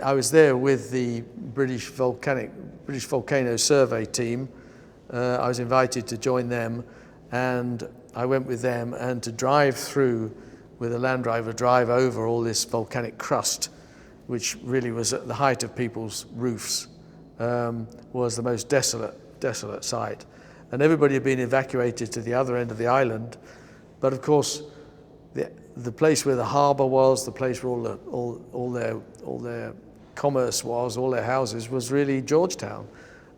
I was there with the British Volcano Survey team. I was invited to join them, and I went with them, and to drive through with a Land Rover, drive over all this volcanic crust, which really was at the height of people's roofs, was the most desolate sight. And everybody had been evacuated to the other end of the island, but of course the place where the harbour was, the place where all their commerce was, all their houses, was really Georgetown.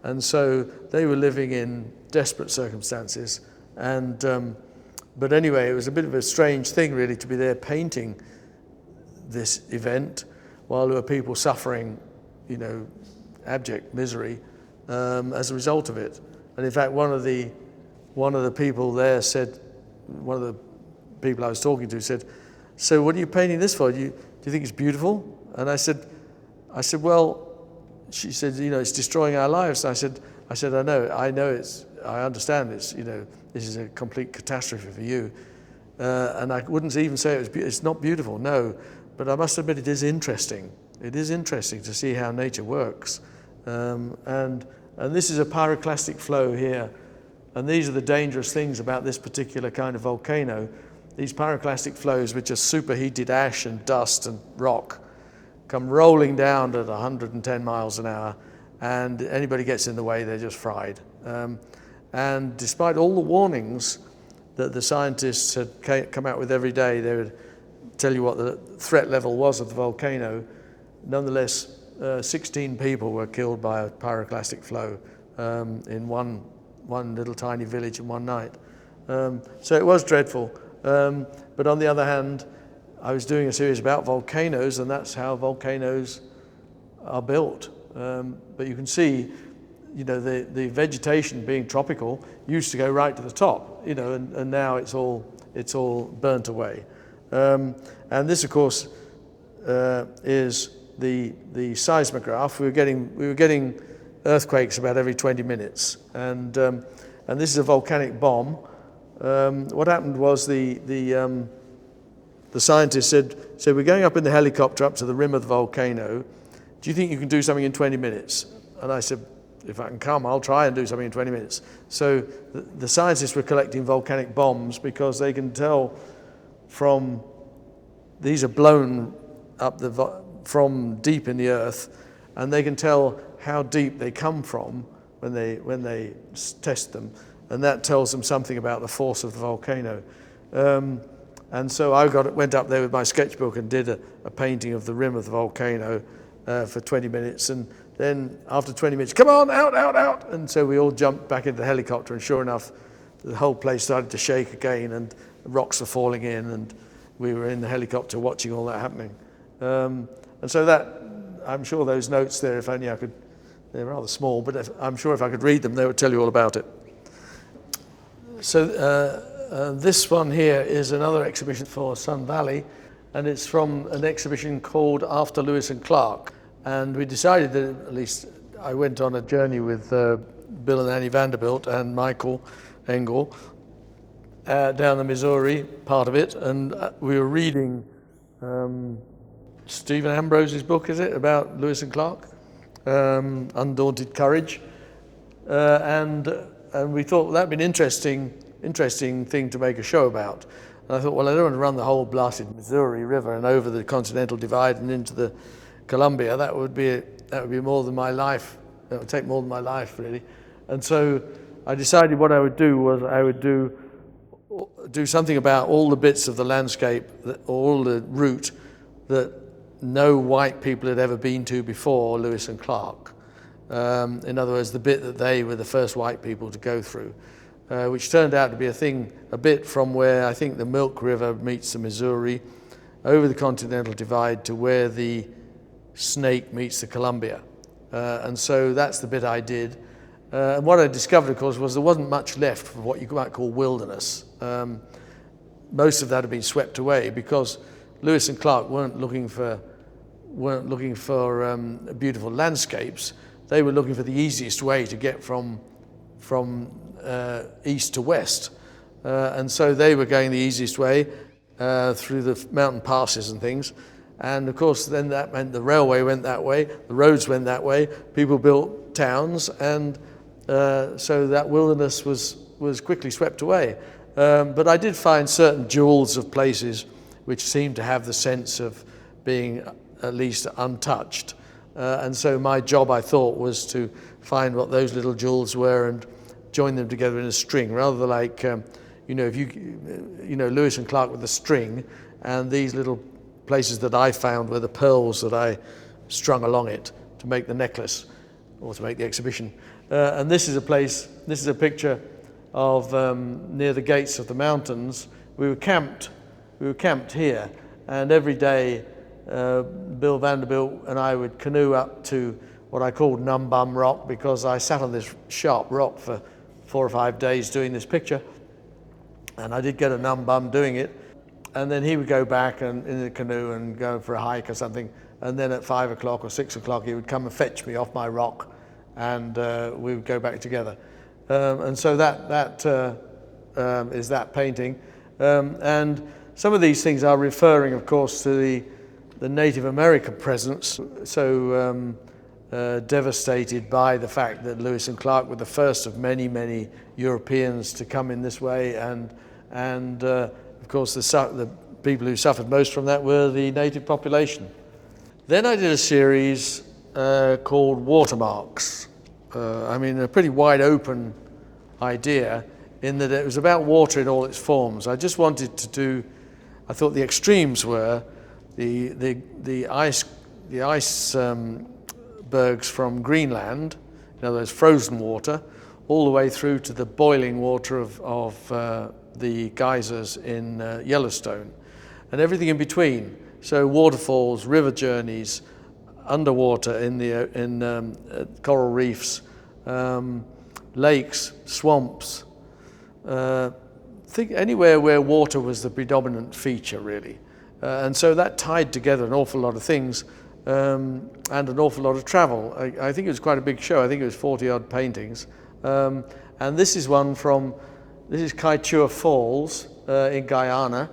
And so they were living in desperate circumstances. And but anyway, it was a bit of a strange thing really to be there painting this event while there were people suffering, abject misery as a result of it. And in fact, one of the people there said, one of the people I was talking to said, "So what are you painting this for? Do you think it's beautiful?" And I said, "Well," she said, "it's destroying our lives." And I said, I know I understand this is a complete catastrophe for you. And I wouldn't even say it's not beautiful, no, but I must admit it is interesting. It is interesting to see how nature works. And this is a pyroclastic flow here. And these are the dangerous things about this particular kind of volcano. These pyroclastic flows, which are superheated ash and dust and rock, come rolling down at 110 miles an hour, and anybody gets in the way, they're just fried. And despite all the warnings that the scientists had come out with every day, they would tell you what the threat level was of the volcano. Nonetheless, 16 people were killed by a pyroclastic flow in one little tiny village in one night. So it was dreadful. But on the other hand, I was doing a series about volcanoes, and that's how volcanoes are built. But you can see, the vegetation being tropical used to go right to the top, and now it's all burnt away. And this, of course, is the seismograph. We were getting earthquakes about every 20 minutes, and this is a volcanic bomb. What happened was the scientist said, "We're going up in the helicopter up to the rim of the volcano. Do you think you can do something in 20 minutes?" And I said, "If I can come, I'll try and do something in 20 minutes." So the scientists were collecting volcanic bombs because they can tell these are blown up from deep in the earth, and they can tell how deep they come from when they test them, and that tells them something about the force of the volcano. And so I went up there with my sketchbook and did a painting of the rim of the volcano for 20 minutes, and then after 20 minutes, "Come on, out." And so we all jumped back into the helicopter, and sure enough, the whole place started to shake again, and rocks were falling in, and we were in the helicopter watching all that happening. And so I'm sure those notes there, if only I could, they're rather small, but I'm sure if I could read them, they would tell you all about it. So this one here is another exhibition for Sun Valley, and it's from an exhibition called After Lewis and Clark. And we decided that, at least I went on a journey with Bill and Annie Vanderbilt and Michael Engel down the Missouri, part of it, and we were reading Stephen Ambrose's book, is it, about Lewis and Clark, Undaunted Courage, and we thought that'd be an interesting thing to make a show about. And I thought, well, I don't want to run the whole blasted Missouri River and over the Continental Divide and into the Columbia. That would be that would be more than my life. That would take more than my life, really. And so I decided what I would do was I would do something about all the bits of the landscape, all the route that no white people had ever been to before Lewis and Clark. In other words, the bit that they were the first white people to go through, which turned out to be a bit from where I think the Milk River meets the Missouri, over the Continental Divide to where the Snake meets the Columbia. And so that's the bit I did. And what I discovered, of course, was there wasn't much left of what you might call wilderness. Most of that had been swept away because Lewis and Clark weren't looking for beautiful landscapes. They were looking for the easiest way to get from east to west. And so they were going the easiest way through the mountain passes and things. And of course, then that meant the railway went that way, the roads went that way, people built towns, and so that wilderness was quickly swept away. But I did find certain jewels of places which seemed to have the sense of being at least untouched. And so my job, I thought, was to find what those little jewels were and join them together in a string, rather than like, Lewis and Clark with a string, and these little places that I found were the pearls that I strung along it to make the necklace or to make the exhibition. And this is a picture of near the gates of the mountains. We were camped here, and every day Bill Vanderbilt and I would canoe up to what I called Num Bum Rock, because I sat on this sharp rock for 4 or 5 days doing this picture, and I did get a numb bum doing it. And then he would go back and in the canoe and go for a hike or something, and then at 5 o'clock or 6 o'clock he would come and fetch me off my rock, and we would go back together. And so that is that painting. And some of these things are referring, of course, to the Native American presence, so devastated by the fact that Lewis and Clark were the first of many, many Europeans to come in this way, and of course the people who suffered most from that were the native population. Then I did a series called Watermarks. A pretty wide open idea in that it was about water in all its forms. I just wanted to do, I thought the extremes were the icebergs from Greenland, in other words frozen water, all the way through to the boiling water of the geysers in Yellowstone, and everything in between. So waterfalls, river journeys, underwater in coral reefs, lakes, swamps. Think anywhere where water was the predominant feature, really. And so that tied together an awful lot of things and an awful lot of travel. I think it was quite a big show. I think it was 40-odd paintings. And this is one from, this is Kaieteur Falls in Guyana.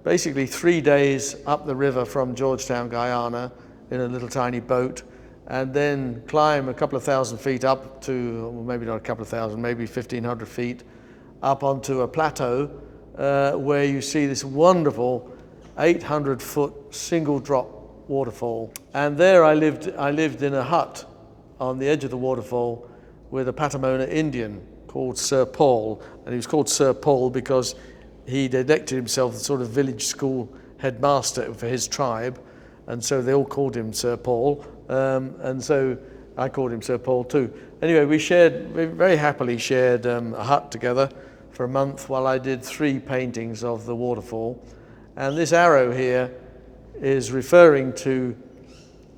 Basically 3 days up the river from Georgetown, Guyana, in a little tiny boat, and then climb a couple of thousand feet up to, well, maybe not a couple of thousand, maybe 1,500 feet, up onto a plateau where you see this wonderful 800-foot single drop waterfall. And there I lived in a hut on the edge of the waterfall with a Patamona Indian called Sir Paul, and he was called Sir Paul because he'd elected himself the sort of village school headmaster for his tribe, and so they all called him Sir Paul, and so I called him Sir Paul too. Anyway, we very happily shared a hut together for a month while I did 3 paintings of the waterfall. And this arrow here is referring to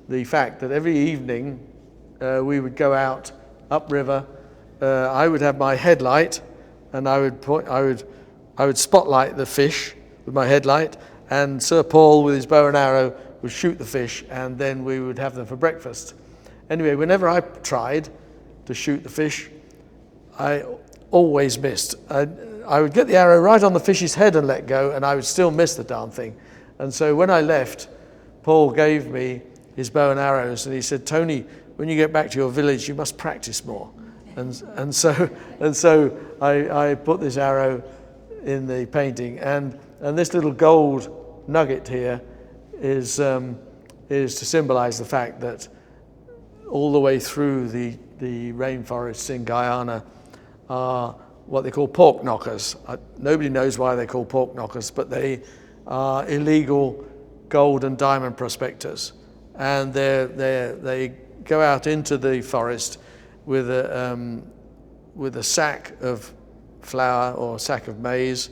the fact that every evening we would go out upriver. I would have my headlight, and I would spotlight the fish with my headlight, and Sir Paul with his bow and arrow would shoot the fish, and then we would have them for breakfast. Anyway, whenever I tried to shoot the fish, I always missed. I would get the arrow right on the fish's head and let go, and I would still miss the darn thing. And so when I left, Paul gave me his bow and arrows, and he said, "Tony, when you get back to your village, you must practice more." And so I put this arrow in the painting, and this little gold nugget here is is to symbolize the fact that all the way through the rainforests in Guyana are what they call pork knockers. Nobody knows why they're called pork knockers, but they are illegal gold and diamond prospectors. And they go out into the forest with a sack of flour or a sack of maize,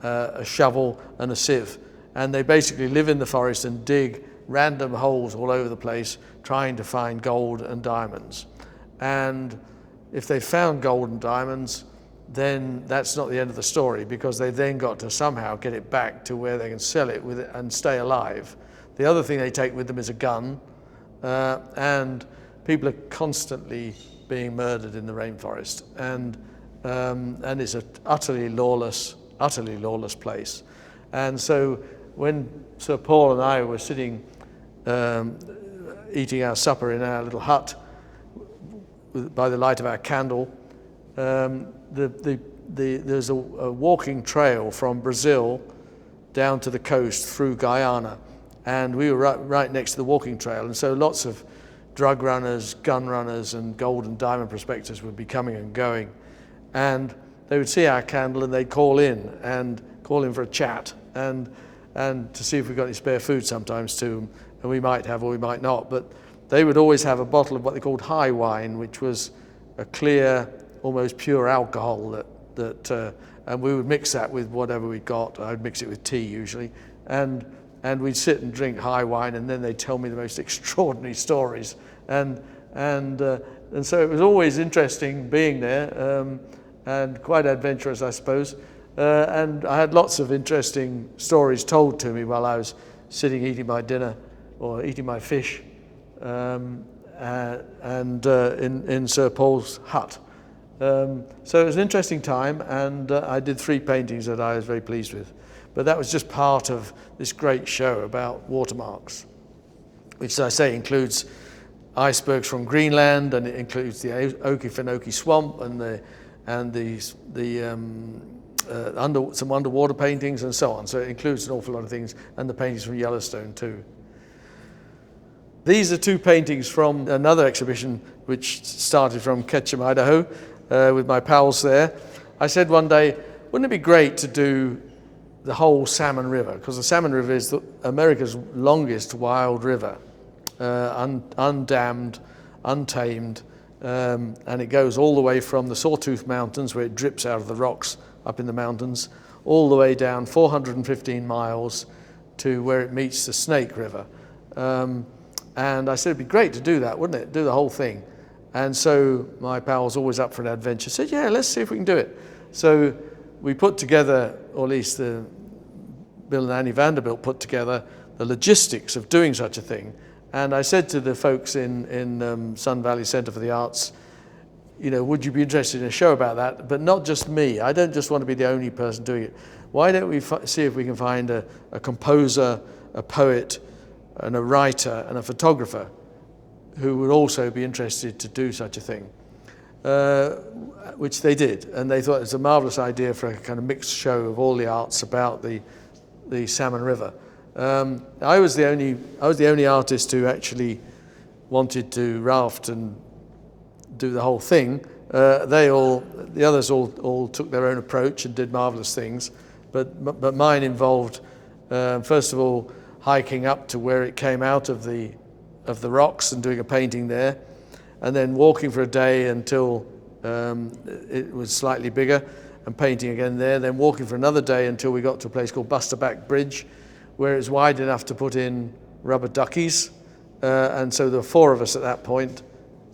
a shovel and a sieve. And they basically live in the forest and dig random holes all over the place trying to find gold and diamonds. And if they found gold and diamonds, then that's not the end of the story, because they've then got to somehow get it back to where they can sell it with it and stay alive. The other thing they take with them is a gun, and people are constantly being murdered in the rainforest, and it's an utterly lawless place. And so when Sir Paul and I were sitting eating our supper in our little hut by the light of our candle, there's a walking trail from Brazil down to the coast through Guyana, and we were right next to the walking trail, and so lots of drug runners, gun runners, and gold and diamond prospectors would be coming and going, and they would see our candle and they'd call in for a chat and to see if we got any spare food sometimes too, and we might have or we might not, but they would always have a bottle of what they called high wine, which was a clear, almost pure alcohol and we would mix that with whatever we got. I'd mix it with tea usually, and we'd sit and drink high wine, and then they'd tell me the most extraordinary stories, and so it was always interesting being there, and quite adventurous, I suppose, and I had lots of interesting stories told to me while I was sitting eating my dinner or eating my fish, in Sir Paul's hut. So it was an interesting time, and I did 3 paintings that I was very pleased with. But that was just part of this great show about watermarks, which, as I say, includes icebergs from Greenland, and it includes the Okefenokee Swamp and some underwater paintings and so on. So it includes an awful lot of things, and the paintings from Yellowstone too. These are 2 paintings from another exhibition which started from Ketchum, Idaho, with my pals there. I said one day, wouldn't it be great to do the whole Salmon River? Because the Salmon River is America's longest wild river, undammed, untamed, and it goes all the way from the Sawtooth Mountains, where it drips out of the rocks up in the mountains, all the way down 415 miles to where it meets the Snake River. And I said, it'd be great to do that, wouldn't it? Do the whole thing. And so my pal was always up for an adventure. Said, yeah, let's see if we can do it. So we put together, or at least Bill and Annie Vanderbilt put together the logistics of doing such a thing. And I said to the folks in Sun Valley Center for the Arts, would you be interested in a show about that? But not just me. I don't just want to be the only person doing it. Why don't we see if we can find a composer, a poet, and a writer and a photographer who would also be interested to do such a thing, which they did. And they thought it was a marvelous idea for a kind of mixed show of all the arts about the Salmon River. I was the only artist who actually wanted to raft and do the whole thing. The others all took their own approach and did marvelous things, but mine involved first of all hiking up to where it came out of the rocks and doing a painting there, and then walking for a day until it was slightly bigger and painting again there, then walking for another day until we got to a place called Busterback Bridge, where it was wide enough to put in rubber duckies, and so there were 4 of us at that point,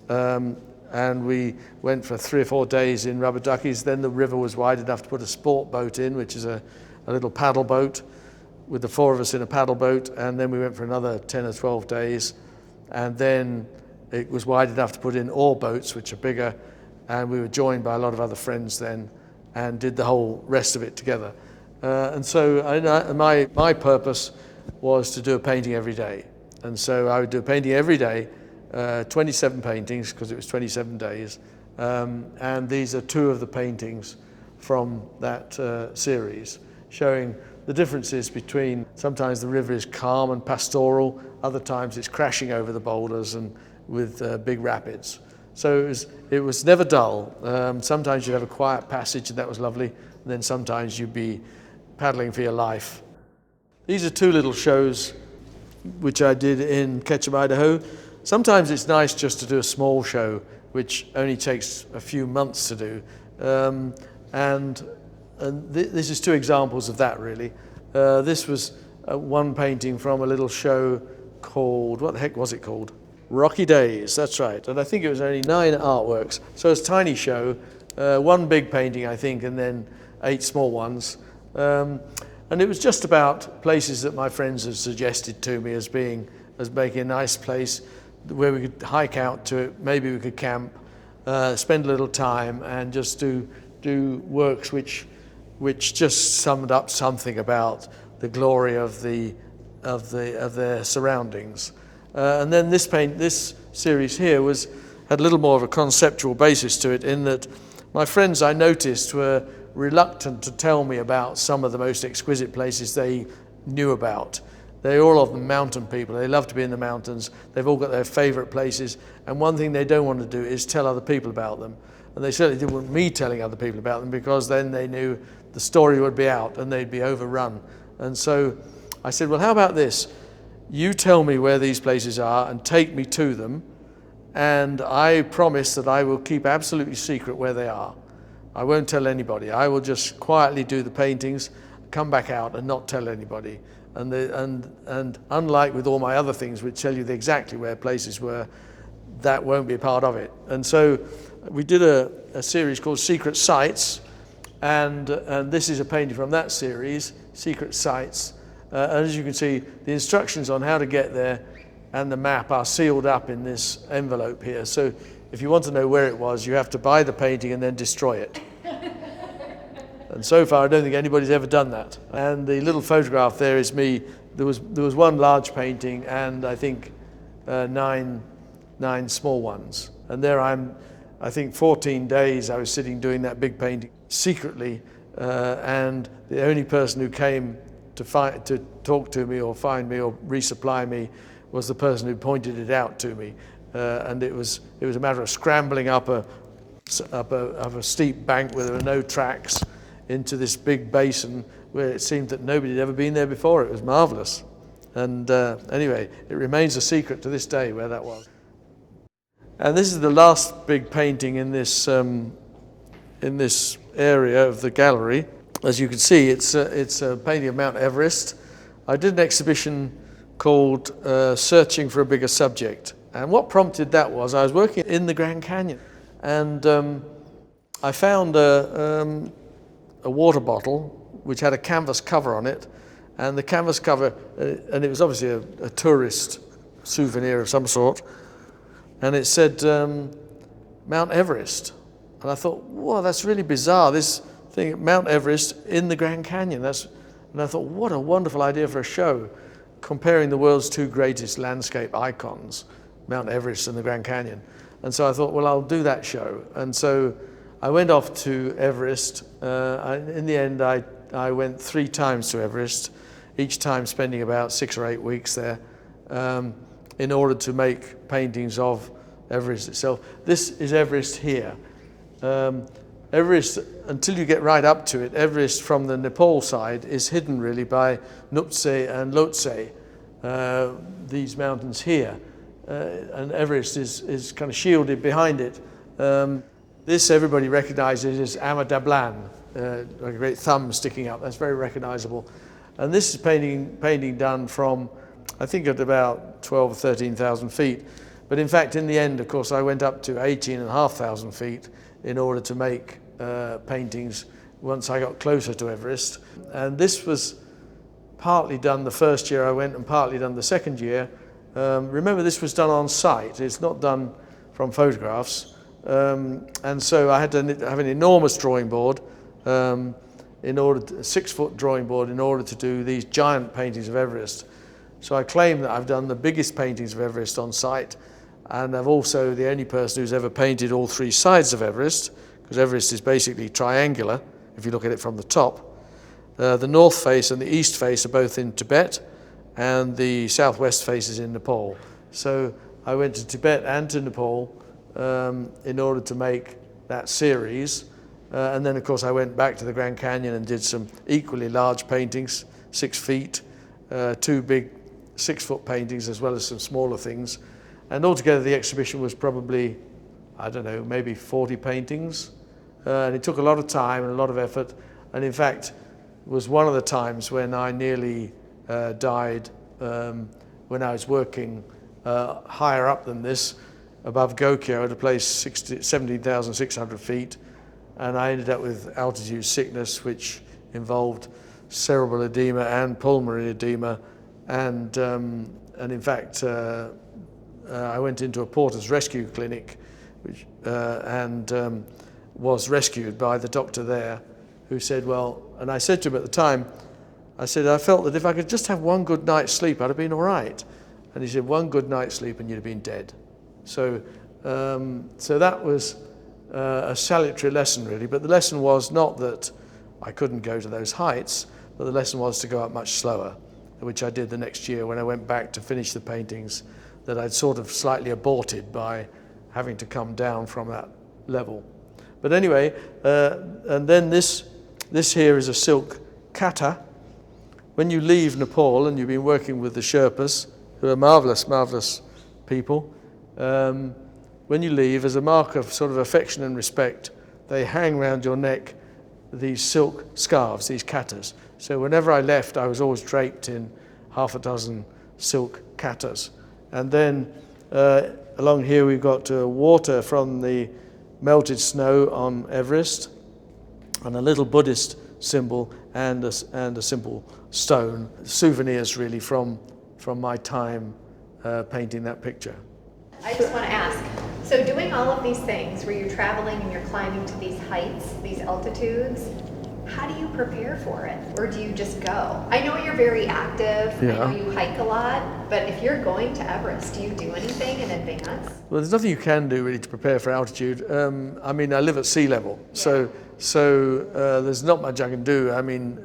and we went for 3 or 4 days in rubber duckies. Then the river was wide enough to put a sport boat in, which is a little paddle boat, with the 4 of us in a paddle boat, and then we went for another 10 or 12 days, and then it was wide enough to put in oar boats, which are bigger, and we were joined by a lot of other friends then, and did the whole rest of it together. And so my purpose was to do a painting every day, and so I would do a painting every day, 27 paintings, because it was 27 days, and these are 2 of the paintings from that series, showing the differences between sometimes the river is calm and pastoral, other times it's crashing over the boulders and with big rapids. So it was never dull. Sometimes you'd have a quiet passage, and that was lovely. And then sometimes you'd be paddling for your life. These are two little shows which I did in Ketchum, Idaho. Sometimes it's nice just to do a small show, which only takes a few months to do. This is two examples of that, really. This was one painting from a little show called, what the heck was it called? Rocky Days, that's right. And I think it was only 9 artworks. So it's a tiny show, one big painting, I think, and then 8 small ones. And it was just about places that my friends had suggested to me as making a nice place where we could hike out to it, maybe we could camp, spend a little time, and just do works which just summed up something about the glory of their surroundings. And then this series here had a little more of a conceptual basis to it, in that my friends, I noticed, were reluctant to tell me about some of the most exquisite places they knew about. They're all of them mountain people. They love to be in the mountains. They've all got their favorite places. And one thing they don't want to do is tell other people about them. And they certainly didn't want me telling other people about them, because then they knew the story would be out and they'd be overrun. And so I said, well, how about this? You tell me where these places are and take me to them, and I promise that I will keep absolutely secret where they are. I won't tell anybody. I will just quietly do the paintings, come back out and not tell anybody. And unlike with all my other things which tell you exactly where places were, that won't be a part of it. And so we did a series called Secret Sites, and this is a painting from that series, Secret Sites. And as you can see, the instructions on how to get there and the map are sealed up in this envelope here. So if you want to know where it was, you have to buy the painting and then destroy it. And so far, I don't think anybody's ever done that. And the little photograph there is me. There was one large painting, and I think 9 small ones. And there I think 14 days I was sitting doing that big painting secretly, and the only person who came to talk to me or find me or resupply me was the person who pointed it out to me. And it was a matter of scrambling up a steep bank where there were no tracks into this big basin where it seemed that nobody had ever been there before. It was marvelous. And anyway, it remains a secret to this day where that was. And this is the last big painting in this area of the gallery. As you can see, it's a painting of Mount Everest. I did an exhibition called Searching for a Bigger Subject. And what prompted that was I was working in the Grand Canyon, and I found a water bottle which had a canvas cover on it, and the canvas cover, and it was obviously a tourist souvenir of some sort, and it said Mount Everest. And I thought, whoa, that's really bizarre, this thing, Mount Everest in the Grand Canyon. And I thought, what a wonderful idea for a show, comparing the world's 2 greatest landscape icons, Mount Everest and the Grand Canyon. And so I thought, well, I'll do that show. And so I went off to Everest. In the end, I went 3 times to Everest, each time spending about 6 or 8 weeks there, in order to make paintings of Everest itself. This is Everest here. Everest, until you get right up to it, Everest from the Nepal side is hidden really by Nuptse and Lhotse, these mountains here. And Everest is kind of shielded behind it. This everybody recognizes as Amadablan, like a great thumb sticking up. That's very recognizable. And this is painting done from, I think, at about 12 or 13,000 feet. But in fact, in the end, of course, I went up to 18,500 feet in order to make paintings once I got closer to Everest. And this was partly done the first year I went and partly done the second year. Remember, this was done on site. It's not done from photographs. And so I had to have an enormous drawing board, a 6-foot drawing board, in order to do these giant paintings of Everest. So I claim that I've done the biggest paintings of Everest on site, and I'm also the only person who's ever painted all 3 sides of Everest, because Everest is basically triangular, if you look at it from the top. The north face and the east face are both in Tibet, and the southwest faces in Nepal. So I went to Tibet and to Nepal in order to make that series. And then, of course, I went back to the Grand Canyon and did some equally large paintings, 6 feet, 2 big 6-foot paintings, as well as some smaller things. And altogether, the exhibition was probably, I don't know, maybe 40 paintings. And it took a lot of time and a lot of effort. And in fact, was one of the times when I nearly died when I was working higher up than this, above Kaieteur at a place 17,600 feet. And I ended up with altitude sickness, which involved cerebral edema and pulmonary edema. And in fact, I went into a porter's rescue clinic, which, and was rescued by the doctor there, who said, well, and I said to him at the time, I said, I felt that if I could just have one good night's sleep, I'd have been all right. And he said, one good night's sleep and you'd have been dead. So that was a salutary lesson, really. But the lesson was not that I couldn't go to those heights, but the lesson was to go up much slower, which I did the next year when I went back to finish the paintings that I'd sort of slightly aborted by having to come down from that level. But anyway, and then this here is a silk kata. When you leave Nepal and you've been working with the Sherpas, who are marvelous, marvelous people, when you leave, as a mark of sort of affection and respect, they hang around your neck these silk scarves, these katas. So whenever I left, I was always draped in half a dozen silk katas. And then along here we've got water from the melted snow on Everest, and a little Buddhist symbol and a simple stone. Souvenirs really from my time painting that picture. I just want to ask, so doing all of these things where you're traveling and you're climbing to these heights, these altitudes, how do you prepare for it? Or do you just go? I know you're very active, Yeah. I know you hike a lot, but if you're going to Everest, do you do anything in advance? Well, there's nothing you can do really to prepare for altitude. I mean, I live at sea level, so there's not much I can do. I mean,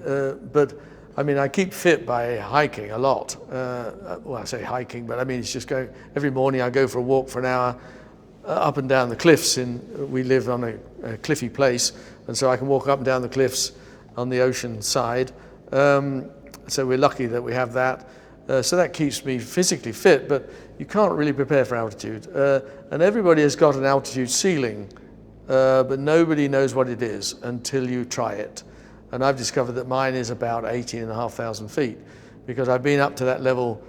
but I mean, I keep fit by hiking a lot. Well, I say hiking, but I mean, it's just going, every morning I go for a walk for an hour up and down the cliffs. We live on a cliffy place, and so I can walk up and down the cliffs on the ocean side. So we're lucky that we have that. So that keeps me physically fit, but you can't really prepare for altitude. And everybody has got an altitude ceiling, but nobody knows what it is until you try it. And I've discovered that mine is about 18,500 feet, because I've been up to that level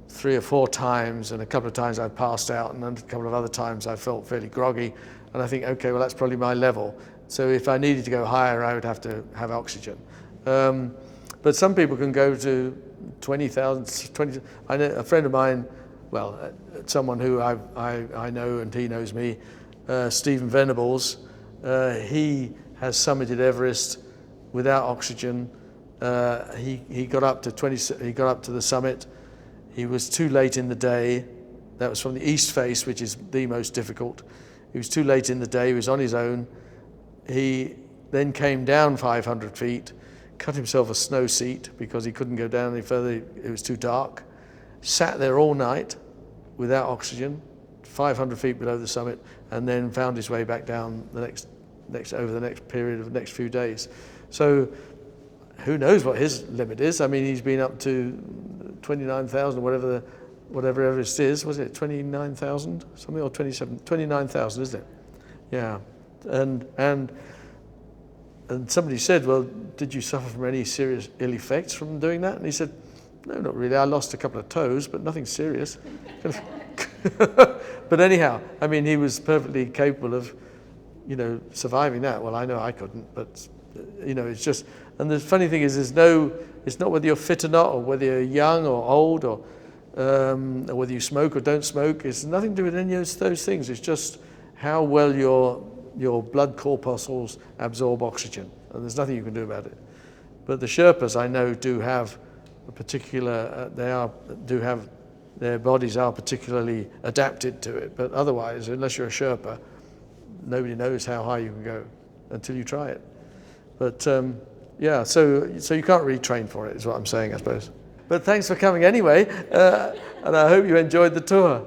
3 or 4 times, and a couple of times I've passed out, and a couple of other times I felt fairly groggy. And I think, okay, well, that's probably my level. So if I needed to go higher, I would have to have oxygen. But some people can go to 20,000, I know a friend of mine, well, someone who I know and he knows me, Stephen Venables, he has summited Everest without oxygen. He got up to the summit. He was too late in the day. That was from the east face, which is the most difficult. He was too late in the day. He was on his own. He then came down 500 feet, cut himself a snow seat because he couldn't go down any further. It was too dark. Sat there all night without oxygen, 500 feet below the summit, and then found his way back down over the next period of the next few days. So who knows what his limit is? I mean, he's been up to 29,000, whatever Everest is. Was it 29,000 something, or 29,000, isn't it? Yeah. And somebody said, well, did you suffer from any serious ill effects from doing that? And he said, no, not really. I lost a couple of toes, but nothing serious. But anyhow, I mean, he was perfectly capable of, surviving that. Well, I know I couldn't, but it's just, and the funny thing is, it's not whether you're fit or not, or whether you're young or old, or whether you smoke or don't smoke. It's nothing to do with any of those things. It's just how well your blood corpuscles absorb oxygen, and there's nothing you can do about it. But the Sherpas, I know, do have a particular, their bodies are particularly adapted to it. But otherwise, unless you're a Sherpa, nobody knows how high you can go until you try it. But yeah, so you can't really train for it, is what I'm saying, I suppose. But thanks for coming anyway, and I hope you enjoyed the tour.